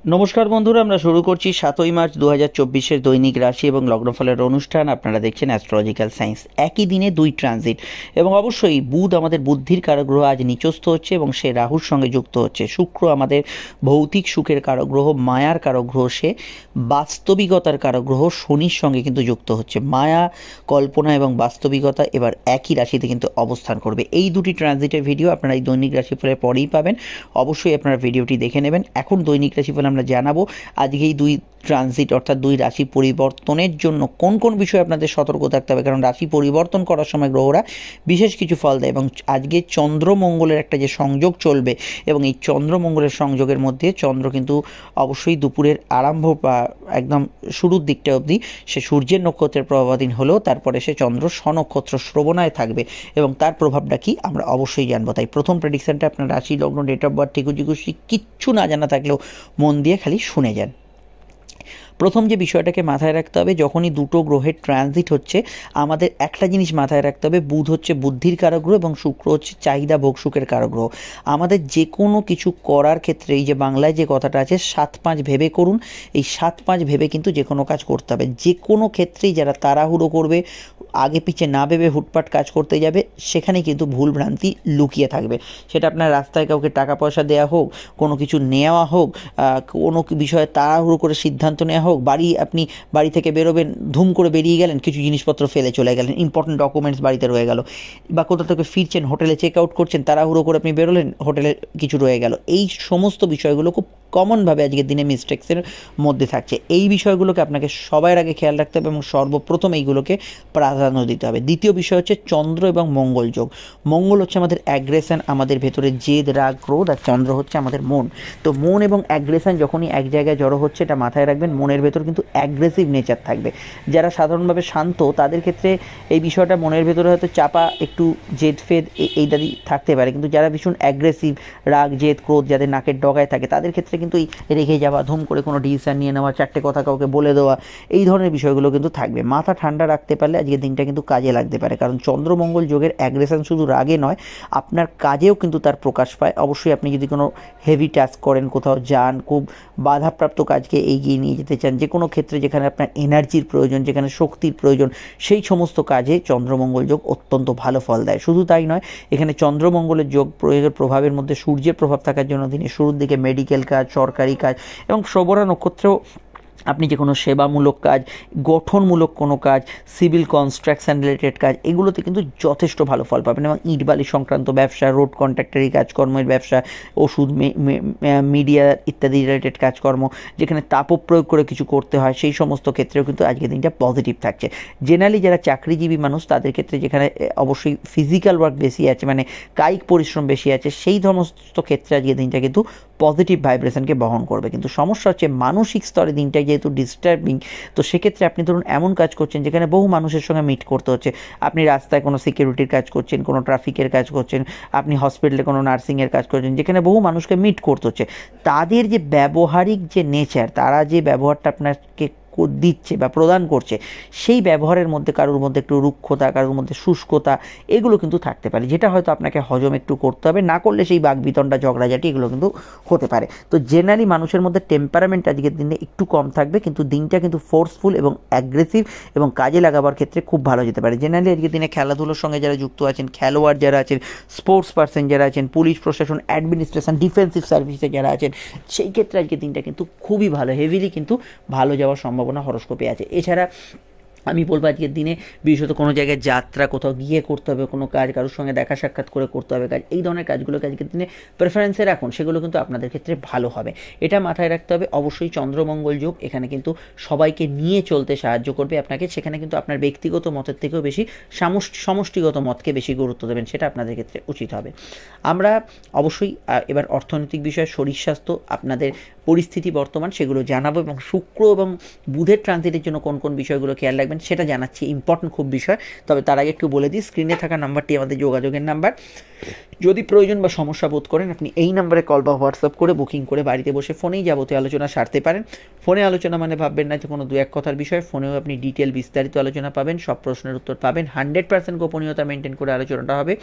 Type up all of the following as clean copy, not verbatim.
নমস্কার বন্ধুরা, আমরা শুরু করছি 7ই মার্চ 2024-এর দৈনিক রাশি এবং লগ্নফলের অনুষ্ঠান। আপনারা দেখছেন অ্যাস্ট্রোলজিক্যাল সায়েন্স। একই দিনে দুই ট্রানজিট এবং অবশ্যই বুধ আমাদের বুদ্ধির কারক গ্রহ আজ নিচস্থ হচ্ছে এবং সে রাহুর সঙ্গে যুক্ত হচ্ছে। শুক্র আমাদের ভৌতিক সুখের কারক গ্রহ, মায়ার কারক গ্রহ, সে বাস্তবিকতার কারক গ্রহ শনির সঙ্গে কিন্তু যুক্ত হচ্ছে। মায়া, কল্পনা এবং বাস্তবিকতা এবার একই রাশিতে কিন্তু অবস্থান করবে। এই দুটি ট্রানজিটের ভিডিও আপনারা এই দৈনিক রাশিফলের পরেই পাবেন। অবশ্যই আপনারা ভিডিওটি দেখে নেবেন। এখন দৈনিক রাশিফল আমরা জানাবো আজকে এই দুই ট্রানজিট অর্থাৎ দুই রাশি পরিবর্তনের জন্য কোন কোন বিষয়ে আপনাদের সতর্ক থাকতে হবে, কারণ রাশি পরিবর্তন করার সময় গ্রহরা বিশেষ কিছু ফল দেয় এবং আজকে চন্দ্র মঙ্গলের একটা যে সংযোগ চলবে এবং এই চন্দ্র মঙ্গলের সংযোগের মধ্যে চন্দ্র কিন্তু অবশ্যই দুপুরের আরম্ভ বা একদম শুরুর দিকটা অবধি সে সূর্যের নক্ষত্রের প্রভাবাধীন হলেও তারপরে সে চন্দ্র স্বনক্ষত্র শ্রবণায় থাকবে এবং তার প্রভাবটা কি আমরা অবশ্যই জানবো। তাই প্রথম প্রেডিকশনটা আপনার রাশি, লগ্ন, ডেট অফ বার্থ, ঠিকুজি কিচ্ছু না জানা থাকলেও মন দিয়ে খালি শুনে যান। প্রথম যে বিষয়টাকে মাথায় রাখতে হবে, যখনই দুটো গ্রহের ট্রানজিট হচ্ছে আমাদের একটা জিনিস মাথায় রাখতে হবে, বুধ হচ্ছে বুদ্ধির কারক গ্রহ এবং শুক্র হচ্ছে চাহিদা ভোগ সুখের কারক গ্রহ। আমাদের যে কোনো কিছু করার ক্ষেত্রে এই যে বাংলায় যে কথাটা আছে 7-5 ভেবে করুন, এই 7-5 ভেবে কিন্তু যে কোনো কাজ করতে হবে। যে কোনো ক্ষেত্রেই যারা তাড়াহুড়ো করবে, আগে পিছে না ভেবে হুটপাট কাজ করতে যাবে, সেখানে কিন্তু ভুল ভ্রান্তি লুকিয়ে থাকবে। সেটা আপনার রাস্তায় কাউকে টাকা পয়সা দেওয়া হোক, কোনো কিছু নেওয়া হোক, কোনো বিষয়ে তাড়াহুড়ো করে সিদ্ধান্ত নেওয়া হোক, আপনি বাড়ি থেকে বেরোবেন, ধুম করে বেরিয়ে গেলেন, কিছু জিনিসপত্র ফেলে চলে গেলেন, ইম্পর্টেন্ট ডকুমেন্টস বাড়িতে রয়ে গেল, বা কোথা থেকে ফিরছেন, হোটেলে চেক আউট করছেন, তাড়াহুড়ো করে আপনি বেরোলেন, হোটেলে কিছু রয়ে গেল। এই সমস্ত বিষয়গুলো খুব কমনভাবে আজকের দিনে মিস্টেক্সের মধ্যে থাকছে। এই বিষয়গুলোকে আপনাকে সবার আগে খেয়াল রাখতে হবে এবং সর্বপ্রথম এইগুলোকে প্রাধান্য দিতে হবে। দ্বিতীয় বিষয় হচ্ছে চন্দ্র এবং মঙ্গল যোগ। মঙ্গল হচ্ছে আমাদের অ্যাগ্রেশন, আমাদের ভেতরে জেদ, রাগ, ক্রোধ, আর চন্দ্র হচ্ছে আমাদের মন। তো মন এবং অ্যাগ্রেশন যখনই এক জায়গায় জড়ো হচ্ছে, এটা মাথায় রাখবেন, মনের ভেতর কিন্তু অ্যাগ্রেসিভ নেচার থাকবে। যারা সাধারণভাবে শান্ত তাদের ক্ষেত্রে এই বিষয়টা মনের ভেতরে হয়তো চাপা একটু জেদ ফেদ এইটাই থাকতে পারে, কিন্তু যারা ভীষণ অ্যাগ্রেসিভ, রাগ, জেদ, ক্রোধ যাদের নাকের ডগায় থাকে তাদের ক্ষেত্রে কিন্তু এই রেগে যাওয়া, ধুম করে কোনো ডিসিশন নিয়ে নেওয়া, চারটে কথা কাউকে বলে দেওয়া, এই ধরনের বিষয়গুলো কিন্তু থাকবে। মাথা ঠান্ডা রাখতে পারলে আজকের দিনটা কিন্তু কাজে লাগতে পারে, কারণ চন্দ্রমঙ্গল যোগের অ্যাগ্রেশন শুধু রাগে নয়, আপনার কাজেও কিন্তু তার প্রকাশ পায়। অবশ্যই আপনি যদি কোনো হেভি টাস্ক করেন, কোথাও যান, খুব বাধাপ্রাপ্ত কাজকে এগিয়ে নিয়ে যেতে চান, যে কোনো ক্ষেত্রে যেখানে আপনার এনার্জির প্রয়োজন, যেখানে শক্তির প্রয়োজন, সেই সমস্ত কাজে চন্দ্রমঙ্গল যোগ অত্যন্ত ভালো ফল দেয়। শুধু তাই নয়, এখানে চন্দ্রমঙ্গলের যোগ প্রয়োগের প্রভাবের মধ্যে সূর্যের প্রভাব থাকার জন্য দিনের শুরুর দিকে মেডিকেল কাজ, সরকারি কাজ এবং শ্রবণা নক্ষত্রেও আপনি যে কোনো সেবামূলক কাজ, গঠনমূলক কোনো কাজ, সিভিল কনস্ট্রাকশন রিলেটেড কাজ, এগুলোতে কিন্তু যথেষ্ট ভালো ফল পাবেন। এবং ইটবালি সংক্রান্ত ব্যবসা, রোড কন্ট্রাক্টারি কাজকর্মের ব্যবসা, ওষুধ, মিডিয়া ইত্যাদি রিলেটেড কাজকর্ম, যেখানে তাপপ্রয়োগ করে কিছু করতে হয়, সেই সমস্ত ক্ষেত্রেও কিন্তু আজকের দিনটা পজিটিভ থাকছে। জেনারেলি যারা চাকরিজীবী মানুষ তাদের ক্ষেত্রে যেখানে অবশ্যই ফিজিক্যাল ওয়ার্ক বেশি আছে, মানে কায়িক পরিশ্রম বেশি আছে, সেই সমস্ত ক্ষেত্রে আজকের দিনটা কিন্তু পজিটিভ ভাইব্রেশনকে বহন করবে। কিন্তু সমস্যা হচ্ছে মানসিক স্তরে দিনটা যেহেতু ডিস্টার্বিং, তো সেক্ষেত্রে আপনি ধরুন এমন কাজ করছেন যেখানে বহু মানুষের সঙ্গে মিট করতে হচ্ছে, আপনি রাস্তায় কোনো সিকিউরিটির কাজ করছেন, কোনো ট্রাফিকের কাজ করছেন, আপনি হসপিটালে কোনো নার্সিংয়ের কাজ করছেন, যেখানে বহু মানুষকে মিট করতে হচ্ছে, তাদের যে ব্যবহারিক যে নেচার, তারা যে ব্যবহারটা আপনাকে দিচ্ছে বা প্রদান করছে, সেই ব্যবহারের মধ্যে কারোর মধ্যে একটু রুক্ষতা, কারোর মধ্যে শুষ্কতা, এগুলো কিন্তু থাকতে পারে, যেটা হয়তো আপনাকে হজম একটু করতে হবে, না করলে সেই বাকবিতণ্ডা, ঝগড়াঝাটি এগুলো কিন্তু হতে পারে। তো জেনারেলি মানুষের মধ্যে টেম্পারামেন্ট আজকের দিনে একটু কম থাকবে, কিন্তু দিনটা কিন্তু ফোর্সফুল এবং অ্যাগ্রেসিভ এবং কাজে লাগাবার ক্ষেত্রে খুব ভালো যেতে পারে। জেনারেলি আজকের দিনে খেলাধুলোর সঙ্গে যারা যুক্ত আছেন, খেলোয়াড় যারা আছেন, স্পোর্টস পার্সন যারা আছেন, পুলিশ প্রশাসন, অ্যাডমিনিস্ট্রেশন, ডিফেন্সিভ সার্ভিসে যারা আছেন, সেই ক্ষেত্রে আজকের দিনটা কিন্তু খুবই ভালো, হেভিলি কিন্তু ভালো যাওয়ার সম্ভাবনা হরস্কোপে আছে। এছাড়া আমি বলবো আজকের দিনে বিশেষত কোনো জায়গায় যাত্রা, কোথাও গিয়ে করতে হবে কোনো কাজ, কারোর সঙ্গে দেখা সাক্ষাৎ করে করতে হবে কাজ, এই ধরনের কাজগুলোকে আজকের দিনে প্রেফারেন্সে রাখুন, সেগুলো কিন্তু আপনাদের ক্ষেত্রে ভালো হবে। এটা মাথায় রাখতে হবে। অবশ্যই চন্দ্রমঙ্গল যোগ এখানে কিন্তু সবাইকে নিয়ে চলতে সাহায্য করবে আপনাকে, সেখানে কিন্তু আপনার ব্যক্তিগত মতের থেকেও বেশি সমষ্টিগত মতকে বেশি গুরুত্ব দেবেন, সেটা আপনাদের ক্ষেত্রে উচিত হবে। আমরা অবশ্যই এবার অর্থনৈতিক বিষয়, শরীর স্বাস্থ্য, আপনাদের পরিস্থিতি বর্তমান, সেগুলো জানাবো এবং শুক্র এবং বুধের ট্রানজিটের জন্য কোন কোন বিষয়গুলো খেয়াল রাখবেন সেটা জানাচ্ছি, ইম্পর্টেন্ট খুব বিষয়। তবে তার আগে একটু বলে দিই, স্ক্রিনে থাকা নাম্বারটি আমাদের যোগাযোগের নাম্বার। যদি প্রয়োজন বা সমস্যা বোধ করেন আপনি এই নাম্বারে কল বা হোয়াটসঅ্যাপ করে বুকিং করে বাড়িতে বসে ফোনেই যাবতীয় আলোচনা সারতে পারেন। ফোনে আলোচনা মানে ভাববেন না যে কোনো দু এক কথার বিষয়, ফোনেও আপনি ডিটেল বিস্তারিত আলোচনা পাবেন, সব প্রশ্নের উত্তর পাবেন, 100% গোপনীয়তা মেনটেন করে আলোচনাটা হবে,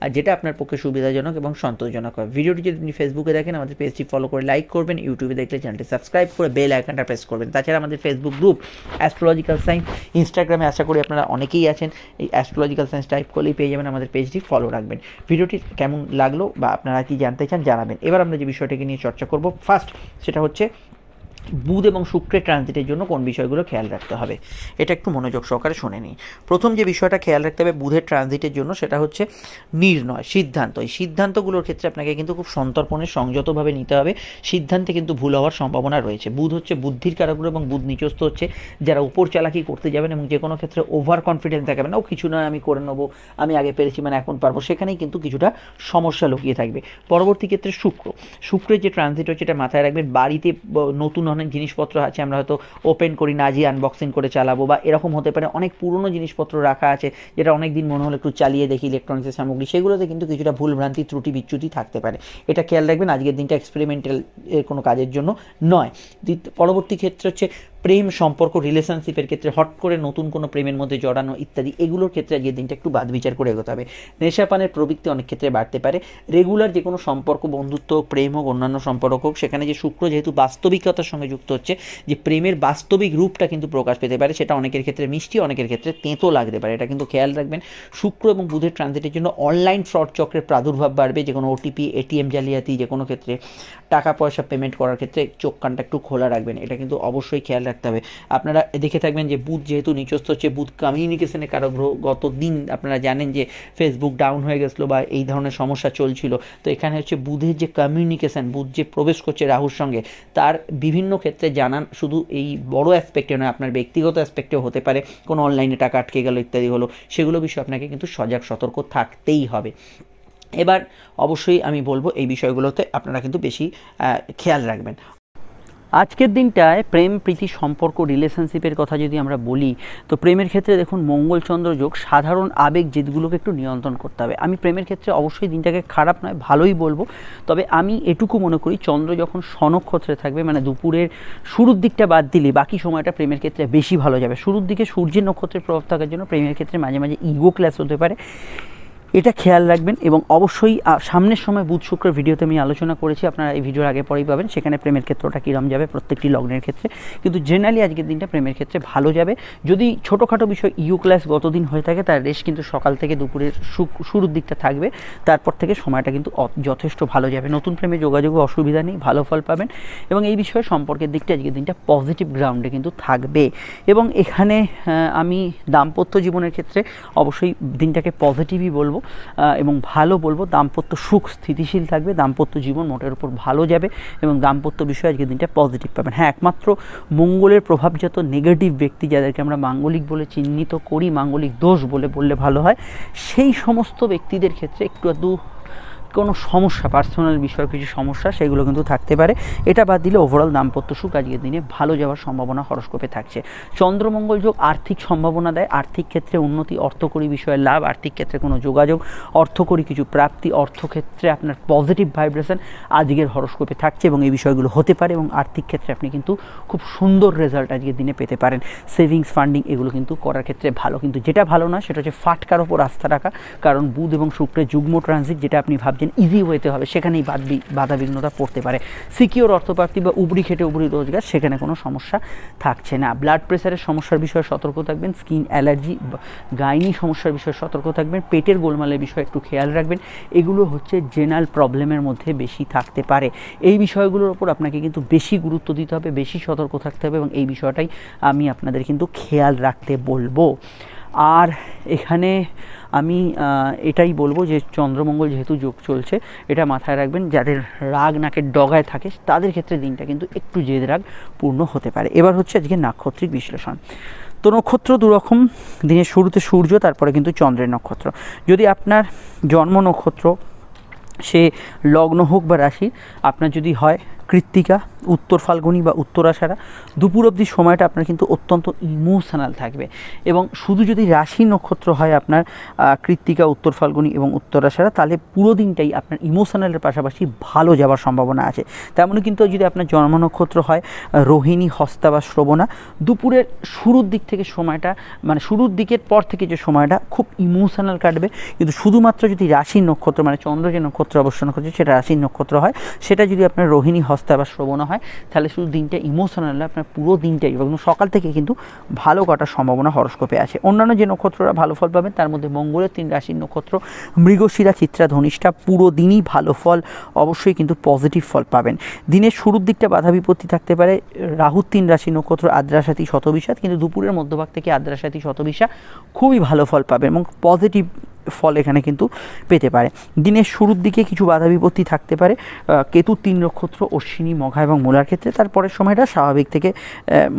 আর যেটা আপনার পক্ষে সুবিধাজনক এবং সন্তোষজনক হয়। ভিডিওটি যদি আপনি ফেসবুকে দেখেন আমাদের পেজটি ফলো করে লাইক করবেন, ইউটিউব ইউটিউবে দেখলে চ্যানেলটি সাবস্ক্রাইব করে বেল আইকনটা প্রেস করবেন। তাছাড়া আমাদের ফেসবুক গ্রুপ অ্যাস্ট্রোলজিক্যাল সায়েন্স, ইনস্টাগ্রামে আশা করি আপনারা অনেকেই আছেন, এই অ্যাস্ট্রোলজিক্যাল সায়েন্স টাইপ করলেই পেয়ে যাবেন আমাদের পেজটি, ফলো রাখবেন। ভিডিওটি কেমন লাগলো বা আপনারা কি জানতে চান জানাবেন। এবার আমরা যে বিষয়টাকে নিয়ে চর্চা করব ফার্স্ট, সেটা হচ্ছে বুধ এবং শুক্রের ট্রানজিটের জন্য কোন বিষয়গুলো খেয়াল রাখতে হবে, এটা একটু মনোযোগ সহকারে শুনে নিই। প্রথম যে বিষয়টা খেয়াল রাখতে হবে বুধের ট্রানজিটের জন্য, সেটা হচ্ছে নির্ণয়, সিদ্ধান্ত। এই সিদ্ধান্তগুলোর ক্ষেত্রে আপনাকে কিন্তু খুব সন্তর্পণে সংযতভাবে নিতে হবে, সিদ্ধান্তে কিন্তু ভুল হওয়ার সম্ভাবনা রয়েছে। বুধ হচ্ছে বুদ্ধির কারকগ্রহ এবং বুধ নিচস্থ হচ্ছে যারা উপর চালাকি করতে যাবেন এবং যে কোনো ক্ষেত্রে ওভার কনফিডেন্স দেখাবেন না, ও কিছু নয় আমি করে নেবো, আমি আগে পেরেছি মানে এখন পারবো, সেখানেই কিন্তু কিছুটা সমস্যা লুকিয়ে থাকবে। পরবর্তী ক্ষেত্রে শুক্রের যে ট্রানজিট হচ্ছে এটা মাথায় রাখবেন। বাড়িতে নতুন অনেক জিনিসপত্র আছে, আমরা হয়তো ওপেন করি না, আজই আনবক্সিং করে চালাবো, বা এরকম হতে পারে অনেক পুরনো জিনিসপত্র রাখা আছে যেটা অনেক দিন মনে হলো একটু চালিয়ে দেখি, ইলেকট্রনিক্সের সামগ্রী, সেগুলোতে কিন্তু কিছুটা ভুলভ্রান্তি ত্রুটি বিচ্যুতি থাকতে পারে। এটা খেয়াল রাখবেন, আজকের দিনটা এক্সপেরিমেন্টাল কোনো কাজের জন্য নয়। পরবর্তী ক্ষেত্রে হচ্ছে প্রেম সম্পর্ক, রিলেশনশিপের ক্ষেত্রে হট করে নতুন কোনো প্রেমের মধ্যে জড়ানো ইত্যাদি, এগুলোর ক্ষেত্রে আজকের দিনটা একটু বাদ বিচার করে এগোতে হবে। নেশাপানের প্রবৃত্তি অনেক ক্ষেত্রে বাড়তে পারে। রেগুলার যে কোনো সম্পর্ক, বন্ধুত্ব, প্রেম হোক, অন্যান্য সম্পর্ক হোক, সেখানে যে শুক্র যেহেতু বাস্তবিকতার সঙ্গে যুক্ত হচ্ছে, যে প্রেমের বাস্তবিক রূপটা কিন্তু প্রকাশ পেতে পারে, সেটা অনেকের ক্ষেত্রে মিষ্টি, অনেকের ক্ষেত্রে তেঁতো লাগতে পারে, এটা কিন্তু খেয়াল রাখবেন। শুক্র এবং বুধের ট্রানজিটের জন্য অনলাইন ফ্রড চক্রের প্রাদুর্ভাব বাড়বে, যে কোনো ওটিপি, এটিএম জালিয়াতি, যে কোনো ক্ষেত্রে টাকা পয়সা পেমেন্ট করার ক্ষেত্রে চোখ কানটা একটু খোলা রাখবেন, এটা কিন্তু অবশ্যই খেয়াল রাখতে হবে। আপনারা দেখে থাকবেন যে বুধ যেহেতু নিচস্থ হচ্ছে, বুধ কমিউনিকেশনের কারক গ্রহ। গত দিন আপনারা জানেন যে ফেসবুক ডাউন হয়ে গেছিলো বা এই ধরনের সমস্যা চলছিল, তো এখানে হচ্ছে বুধের যে কমিউনিকেশন, বুধ যে প্রবেশ করছে রাহুর সঙ্গে, তার বিভিন্ন ক্ষেত্রে জানান, শুধু এই বড় অ্যাসপেক্টে নয়, আপনার ব্যক্তিগত অ্যাসপেক্টেও হতে পারে, কোনো অনলাইনে টাকা আটকে গেল ইত্যাদি হলো, সেগুলো বিষয়ে আপনাকে কিন্তু সজাগ সতর্ক থাকতেই হবে। এবার অবশ্যই আমি বলবো এই বিষয়গুলোতে আপনারা কিন্তু বেশি খেয়াল রাখবেন। আজকের দিনটায় প্রেম, প্রীতি, সম্পর্ক, রিলেশনশিপের কথা যদি আমরা বলি, তো প্রেমের ক্ষেত্রে দেখুন মঙ্গলচন্দ্র যোগ, সাধারণ আবেগ জেদগুলোকে একটু নিয়ন্ত্রণ করতে হবে। আমি প্রেমের ক্ষেত্রে অবশ্যই দিনটাকে খারাপ নয়, ভালোই বলবো, তবে আমি এটুকু মনে করি চন্দ্র যখন স্বনক্ষত্রে থাকবে, মানে দুপুরের শুরুর দিকটা বাদ দিলে বাকি সময়টা প্রেমের ক্ষেত্রে বেশি ভালো যাবে। শুরুর দিকে সূর্যের নক্ষত্রের প্রভাব থাকার জন্য প্রেমের ক্ষেত্রে মাঝে মাঝে ইগো ক্ল্যাশ হতে পারে, এটা খেয়াল রাখবেন। এবং অবশ্যই সামনের সময় বুধ শুক্রের ভিডিওতে আমি আলোচনা করেছি, আপনারা এই ভিডিওর আগে পরেই পাবেন, সেখানে প্রেমের ক্ষেত্রটা কীরকম যাবে প্রত্যেকটি লগ্নের ক্ষেত্রে। কিন্তু জেনারেলি আজকের দিনটা প্রেমের ক্ষেত্রে ভালো যাবে। যদি ছোটোখাটো বিষয় ইউ ক্লাস গতদিন হয়ে থাকে, তার রেশ কিন্তু সকাল থেকে দুপুরের শুরুর দিকটা থাকবে, তারপর থেকে সময়টা কিন্তু যথেষ্ট ভালো যাবে। নতুন প্রেমে যোগাযোগে অসুবিধা নেই, ভালো ফল পাবেন। এবং এই বিষয়ে সম্পর্কের দিকটা আজকের দিনটা পজিটিভ গ্রাউন্ডে কিন্তু থাকবে। এবং এখানে আমি দাম্পত্য জীবনের ক্ষেত্রে অবশ্যই দিনটাকে পজিটিভই বলবো এবং ভালো বলবো। দাম্পত্য সুখ স্থিতিশীল থাকবে, দাম্পত্য জীবন মোটের উপর ভালো যাবে এবং দাম্পত্য বিষয়ে আজকের দিনটা পজিটিভ পাবেন। হ্যাঁ, একমাত্র মঙ্গলের প্রভাবজাত নেগেটিভ ব্যক্তি, যাদেরকে আমরা মাঙ্গলিক বলে চিহ্নিত করি, মাঙ্গলিক দোষ বললে ভালো হয়, সেই সমস্ত ব্যক্তিদের ক্ষেত্রে একটু কোনো সমস্যা, পার্সোনাল বিষয়ে কিছু সমস্যা, সেগুলো কিন্তু থাকতে পারে। এটা বাদ দিলে ওভারঅল দাম্পত্য সুখ আজকের দিনে ভালো যাওয়ার সম্ভাবনা হরস্কোপে থাকছে। চন্দ্রমঙ্গল যোগ আর্থিক সম্ভাবনা দেয়, আর্থিক ক্ষেত্রে উন্নতি, অর্থকরী বিষয়ে লাভ, আর্থিক ক্ষেত্রে কোনো যোগাযোগ, অর্থকরী কিছু প্রাপ্তি, অর্থক্ষেত্রে আপনার পজিটিভ ভাইব্রেশন আজকের হরস্কোপে থাকছে এবং এই বিষয়গুলো হতে পারে। এবং আর্থিক ক্ষেত্রে আপনি কিন্তু খুব সুন্দর রেজাল্ট আজকের দিনে পেতে পারেন। সেভিংস, ফান্ডিং এগুলো কিন্তু করার ক্ষেত্রে ভালো। কিন্তু যেটা ভালো না সেটা হচ্ছে ফাটকার ওপর আস্থা রাখা, কারণ বুধ এবং শুক্রের যুগ্ম ট্রানজিট, যেটা আপনি ভাবছেন ইজি ওয়েতে হবে, সেখানেই বাধা বিঘ্নতা পড়তে পারে। সিকিওর অর্থপ্রাপ্তি বা উবরি খেটে উবরি রোজগার, সেখানে কোনো সমস্যা থাকছে না। ব্লাড প্রেশারের সমস্যার বিষয়ে সতর্ক থাকবেন, স্কিন অ্যালার্জি, গাইনি সমস্যার বিষয়ে সতর্ক থাকবেন, পেটের গোলমালের বিষয়ে একটু খেয়াল রাখবেন। এগুলো হচ্ছে জেনারেল প্রবলেমের মধ্যে বেশি থাকতে পারে। এই বিষয়গুলোর ওপর আপনাকে কিন্তু বেশি গুরুত্ব দিতে হবে, বেশি সতর্ক থাকতে হবে এবং এই বিষয়টাই আমি আপনাদের কিন্তু খেয়াল রাখতে বলবো। আর এখানে আমি এটাই বলবো যে চন্দ্রমঙ্গল যেহেতু যোগ চলছে, এটা মাথায় রাখবেন, যাদের রাগ নাকের ডগায় থাকে তাদের ক্ষেত্রে দিনটা কিন্তু একটু জেদ রাগ পূর্ণ হতে পারে। এবার হচ্ছে আজকে নাক্ষত্রিক বিশ্লেষণ। তো নক্ষত্র দুরকম, দিনের শুরুতে সূর্য, তারপরে কিন্তু চন্দ্রের নক্ষত্র। যদি আপনার জন্ম নক্ষত্র সে লগ্ন হোক বা রাশি, আপনার যদি হয় কৃত্তিকা, উত্তর ফাল্গুনী বা উত্তরাষাঢ়া, দুপুর অবধি সময়টা আপনার কিন্তু অত্যন্ত ইমোশনাল থাকবে। এবং শুধু যদি রাশি নক্ষত্র হয় আপনার কৃত্তিকা, উত্তর ফাল্গুনী এবং উত্তরাষাঢ়া, তাহলে পুরো দিনটাই আপনার ইমোশনালের পাশাপাশি ভালো যাওয়ার সম্ভাবনা আছে। তেমনই কিন্তু যদি আপনার জন্ম নক্ষত্র হয় রোহিণী, হস্তা বা শ্রবণা, দুপুরের শুরুর দিক থেকে সময়টা, মানে শুরুর দিকের পর থেকে যে সময়টা খুব ইমোশনাল কাটবে। কিন্তু শুধুমাত্র যদি রাশির নক্ষত্র, মানে চন্দ্র যে নক্ষত্র অবস্থান করছে সেটা রাশির নক্ষত্র হয়, সেটা যদি আপনার রোহিণী, হস্তা বা শ্রবণা হয় তাহলে শুধু দিনটা ইমোশনাল নয়, আপনার পুরো দিনটাই এবং সকাল থেকে কিন্তু ভালো কাটার সম্ভাবনা হরস্কোপে আছে। অন্যান্য যে নক্ষত্ররা ভালো ফল পাবেন তার মধ্যে মঙ্গলের 3 রাশির নক্ষত্র মৃগশিরা, চিত্রা, ধনিষ্ঠা পুরো দিনই ভালো ফল, অবশ্যই কিন্তু পজিটিভ ফল পাবেন। দিনের শুরুর দিকটা বাধা বিপত্তি থাকতে পারে, রাহুর 3 রাশি নক্ষত্র আদ্রা, সাথী, শতবিশা, কিন্তু দুপুরের মধ্যভাগ থেকে আদ্রা, সাথী, শতবিশা খুবই ভালো ফল পাবে এবং পজিটিভ ফল এখানে কিন্তু পেতে পারে। দিনের শুরুর দিকে কিছু বাধা বিপত্তি থাকতে পারে কেতুর 3 নক্ষত্র অশ্বিনী, মঘা এবং মূলার ক্ষেত্রে, তারপরের সময়টা স্বাভাবিক থেকে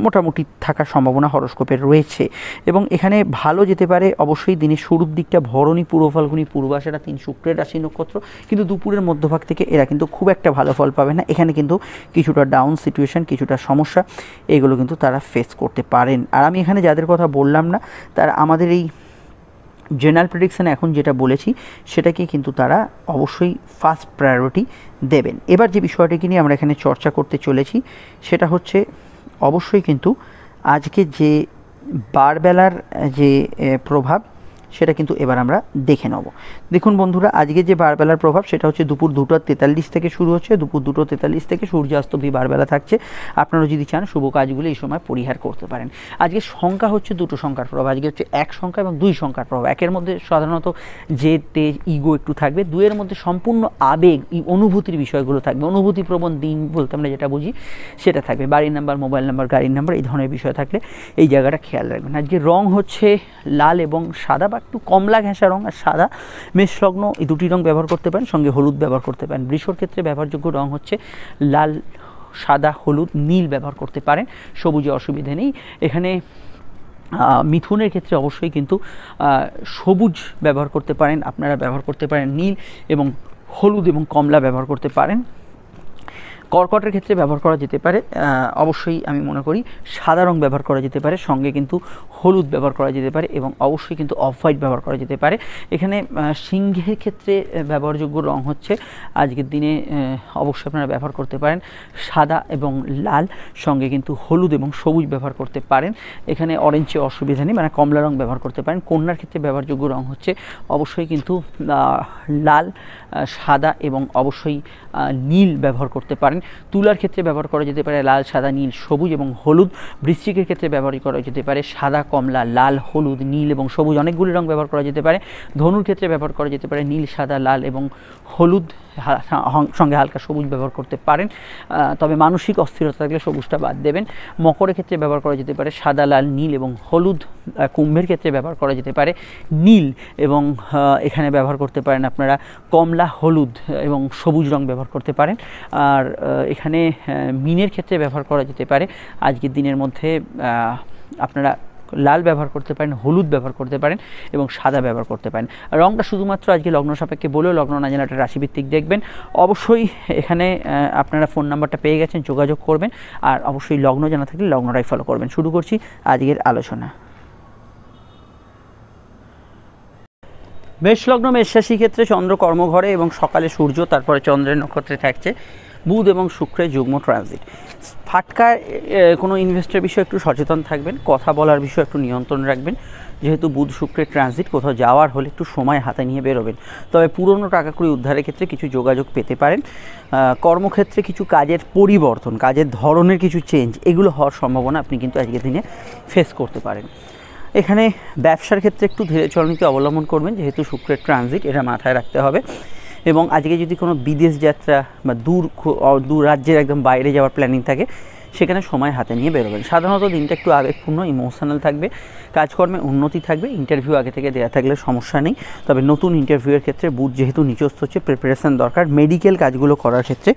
মোটামুটি থাকার সম্ভাবনা হরস্কোপের রয়েছে এবং এখানে ভালো যেতে পারে অবশ্যই দিনের শুরুর দিকটা ভরণী, পূর্ব ফাল্গুনী, পূর্বাষাঢ়া 3 শুক্রের রাশি নক্ষত্র, কিন্তু দুপুরের মধ্যভাগ থেকে এরা কিন্তু খুব একটা ভালো ফল পাবে না। এখানে কিন্তু কিছুটা ডাউন সিচুয়েশন, কিছুটা সমস্যা এগুলো কিন্তু তারা ফেস করতে পারেন। আর আমি এখানে যাদের কথা বললাম না তারা আমাদের এই জেনারেল প্রেডিকশানে এখন যেটা বলেছি সেটাকে কিন্তু তারা অবশ্যই ফার্স্ট প্রায়োরিটি দেবেন। এবার যে বিষয়টিকে নিয়ে আমরা এখানে চর্চা করতে চলেছি সেটা হচ্ছে অবশ্যই কিন্তু আজকে যে বারবেলার যে প্রভাব সেটা কিন্তু এবার আমরা দেখে নেব। দেখুন বন্ধুরা, আজকে যে বারবেলার প্রভাব সেটা হচ্ছে দুপুর 2:43 থেকে শুরু হচ্ছে, দুপুর 2:43 থেকে সূর্যাস্ত অবধি বারবেলা থাকছে। আপনারা যদি চান শুভ কাজগুলো এই সময় পরিহার করতে পারেন। আজকে সংখ্যা হচ্ছে 2টো সংখ্যার প্রভাব, আজকে হচ্ছে 1 সংখ্যা এবং 2 সংখ্যার প্রভাব। 1-এর মধ্যে সাধারণত জেদ, তেজ, ইগো একটু থাকবে, 2-এর মধ্যে সম্পূর্ণ আবেগ, অনুভূতির বিষয়গুলো থাকবে। অনুভূতিপ্রবণ দিন বলতে আমরা যেটা বুঝি সেটা থাকবে। বাড়ির নাম্বার, মোবাইল নাম্বার, গাড়ির নাম্বার এই ধরনের বিষয় থাকলে এই জায়গাটা খেয়াল রাখবেন। আজকে রং হচ্ছে লাল এবং সাদা বা একটু কমলা ঘেঁষা রং আর সাদা। মেষ লগ্ন এই 2টি রং ব্যবহার করতে পারেন, সঙ্গে হলুদ ব্যবহার করতে পারেন। বৃষর ক্ষেত্রে ব্যবহারযোগ্য রং হচ্ছে লাল, সাদা, হলুদ, নীল ব্যবহার করতে পারেন, সবুজে অসুবিধে নেই। এখানে মিথুনের ক্ষেত্রে অবশ্যই কিন্তু সবুজ ব্যবহার করতে পারেন, আপনারা ব্যবহার করতে পারেন নীল এবং হলুদ এবং কমলা ব্যবহার করতে পারেন। কর্কটের ক্ষেত্রে ব্যবহার করা যেতে পারে অবশ্যই আমি মনে করি সাদা রং ব্যবহার করা যেতে পারে, সঙ্গে কিন্তু হলুদ ব্যবহার করা যেতে পারে এবং অবশ্যই কিন্তু অফ হোয়াইট ব্যবহার করা যেতে পারে। এখানে সিংহের ক্ষেত্রে ব্যবহারযোগ্য রং হচ্ছে আজকের দিনে অবশ্যই আপনারা ব্যবহার করতে পারেন সাদা এবং লাল, সঙ্গে কিন্তু হলুদ এবং সবুজ ব্যবহার করতে পারেন। এখানে অরেঞ্জে অসুবিধা নেই, মানে কমলা রং ব্যবহার করতে পারেন। কন্যার ক্ষেত্রে ব্যবহারযোগ্য রং হচ্ছে অবশ্যই কিন্তু লাল, সাদা এবং অবশ্যই নীল ব্যবহার করতে পারেন। তুলার ক্ষেত্রে ব্যবহার করা যেতে পারে লাল, সাদা, নীল, সবুজ এবং হলুদ। বৃশ্চিকের ক্ষেত্রে ব্যবহার করা যেতে পারে সাদা, কমলা, লাল, হলুদ, নীল এবং সবুজ, অনেকগুলি রং ব্যবহার করা যেতে পারে। ধনুর ক্ষেত্রে ব্যবহার করা যেতে পারে নীল, সাদা, লাল এবং হলুদ, সঙ্গে হালকা সবুজ ব্যবহার করতে পারেন, তবে মানসিক অস্থিরতা থাকলে সবুজটা বাদ দেবেন। মকরের ক্ষেত্রে ব্যবহার করা যেতে পারে সাদা, লাল, নীল এবং হলুদ। কুম্ভের ক্ষেত্রে ব্যবহার করা যেতে পারে নীল এবং এখানে ব্যবহার করতে পারেন আপনারা কমলা, হলুদ এবং সবুজ রং ব্যবহার করতে পারেন। আর এখানে মীনের ক্ষেত্রে ব্যবহার করা যেতে পারে আজকের দিনের মধ্যে আপনারা লাল ব্যবহার করতে পারেন, হলুদ ব্যবহার করতে পারেন এবং সাদা ব্যবহার করতে পারেন। রংটা শুধুমাত্র আজকে লগ্ন সাপেক্ষে বলেও লগ্ন না জানাটা রাশিভিত্তিক দেখবেন। অবশ্যই এখানে আপনারা ফোন নাম্বারটা পেয়ে গেছেন, যোগাযোগ করবেন আর অবশ্যই লগ্ন জানা থাকলে লগ্নটাই ফলো করবেন। শুরু করছি আজকের আলোচনা। মেষ লগ্ন, মেষ রাশির ক্ষেত্রে চন্দ্র কর্মঘরে এবং সকালে সূর্য, তারপরে চন্দ্রের নক্ষত্রে থাকছে। বুধ এবং শুক্রের যুগ্ম ট্রানজিট। ফাটকার কোনো ইনভেস্টের বিষয়ে একটু সচেতন থাকবেন, কথা বলার বিষয়ে একটু নিয়ন্ত্রণ রাখবেন। যেহেতু বুধ শুক্রের ট্রানজিট, কোথাও যাওয়ার হলে একটু সময় হাতে নিয়ে বেরোবেন। তবে পুরনো টাকা কড়ি উদ্ধারের ক্ষেত্রে কিছু যোগাযোগ পেতে পারেন। কর্মক্ষেত্রে কিছু কাজের পরিবর্তন, কাজের ধরনের কিছু চেঞ্জ, এগুলো হওয়ার সম্ভাবনা আপনি কিন্তু আজকের দিনে ফেস করতে পারেন। এখানে ব্যবসার ক্ষেত্রে একটু ধীরে চলনীতি অবলম্বন করবেন, যেহেতু শুক্রের ট্রানজিট, এটা মাথায় রাখতে হবে। এবং আজকে যদি কোনো বিদেশ যাত্রা বা দূর রাজ্যের একদম বাইরে যাওয়ার প্ল্যানিং থাকে সেখানে সময় হাতে নিয়ে বেরোবেন। সাধারণত দিনটা একটু আবেগপূর্ণ, ইমোশনাল থাকবে, কাজকর্মে উন্নতি থাকবে। ইন্টারভিউ আগে থেকে দেওয়া থাকলে সমস্যা নেই, তবে নতুন ইন্টারভিউয়ের ক্ষেত্রে বুধ যেহেতু নিচস্থ হচ্ছে, প্রিপারেশান দরকার। মেডিকেল কাজগুলো করার ক্ষেত্রে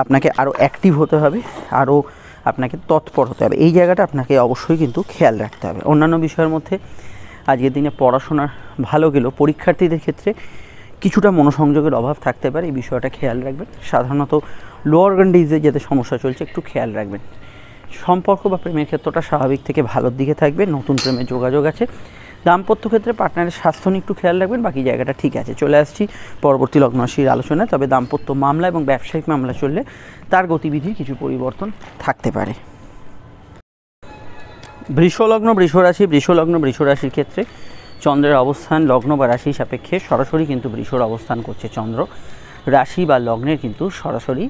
আপনাকে আরও অ্যাক্টিভ হতে হবে, আরও আপনাকে তৎপর হতে হবে, এই জায়গাটা আপনাকে অবশ্যই কিন্তু খেয়াল রাখতে হবে। অন্যান্য বিষয়ের মধ্যে আজকের দিনে পড়াশোনার ভালো গেলেও পরীক্ষার্থীদের ক্ষেত্রে কিছুটা মনোসংযোগের অভাব থাকতে পারে, এই বিষয়টা খেয়াল রাখবেন। সাধারণত লো অর্গানডিজে যাতে সমস্যা চলছে একটু খেয়াল রাখবেন। সম্পর্ক বা প্রেমের ক্ষেত্রটা স্বাভাবিক থেকে ভালোর দিকে থাকবে, নতুন প্রেমের যোগাযোগ আছে। দাম্পত্য ক্ষেত্রে পার্টনারের স্বাস্থ্য নিয়ে একটু খেয়াল রাখবেন, বাকি জায়গাটা ঠিক আছে। চলে আসছি পরবর্তী লগ্ন রাশির আলোচনায়। তবে দাম্পত্য মামলা এবং ব্যবসায়িক মামলা চললে তার গতিবিধির কিছু পরিবর্তন থাকতে পারে। বৃষলগ্ন, বৃষরাশি। বৃষলগ্ন, বৃষরাশির ক্ষেত্রে চন্দ্রের অবস্থান লগ্ন বা রাশি সাপেক্ষে সরাসরি কিন্তু বৃষর অবস্থান করছে চন্দ্র। রাশি বা লগ্নের কিন্তু সরাসরি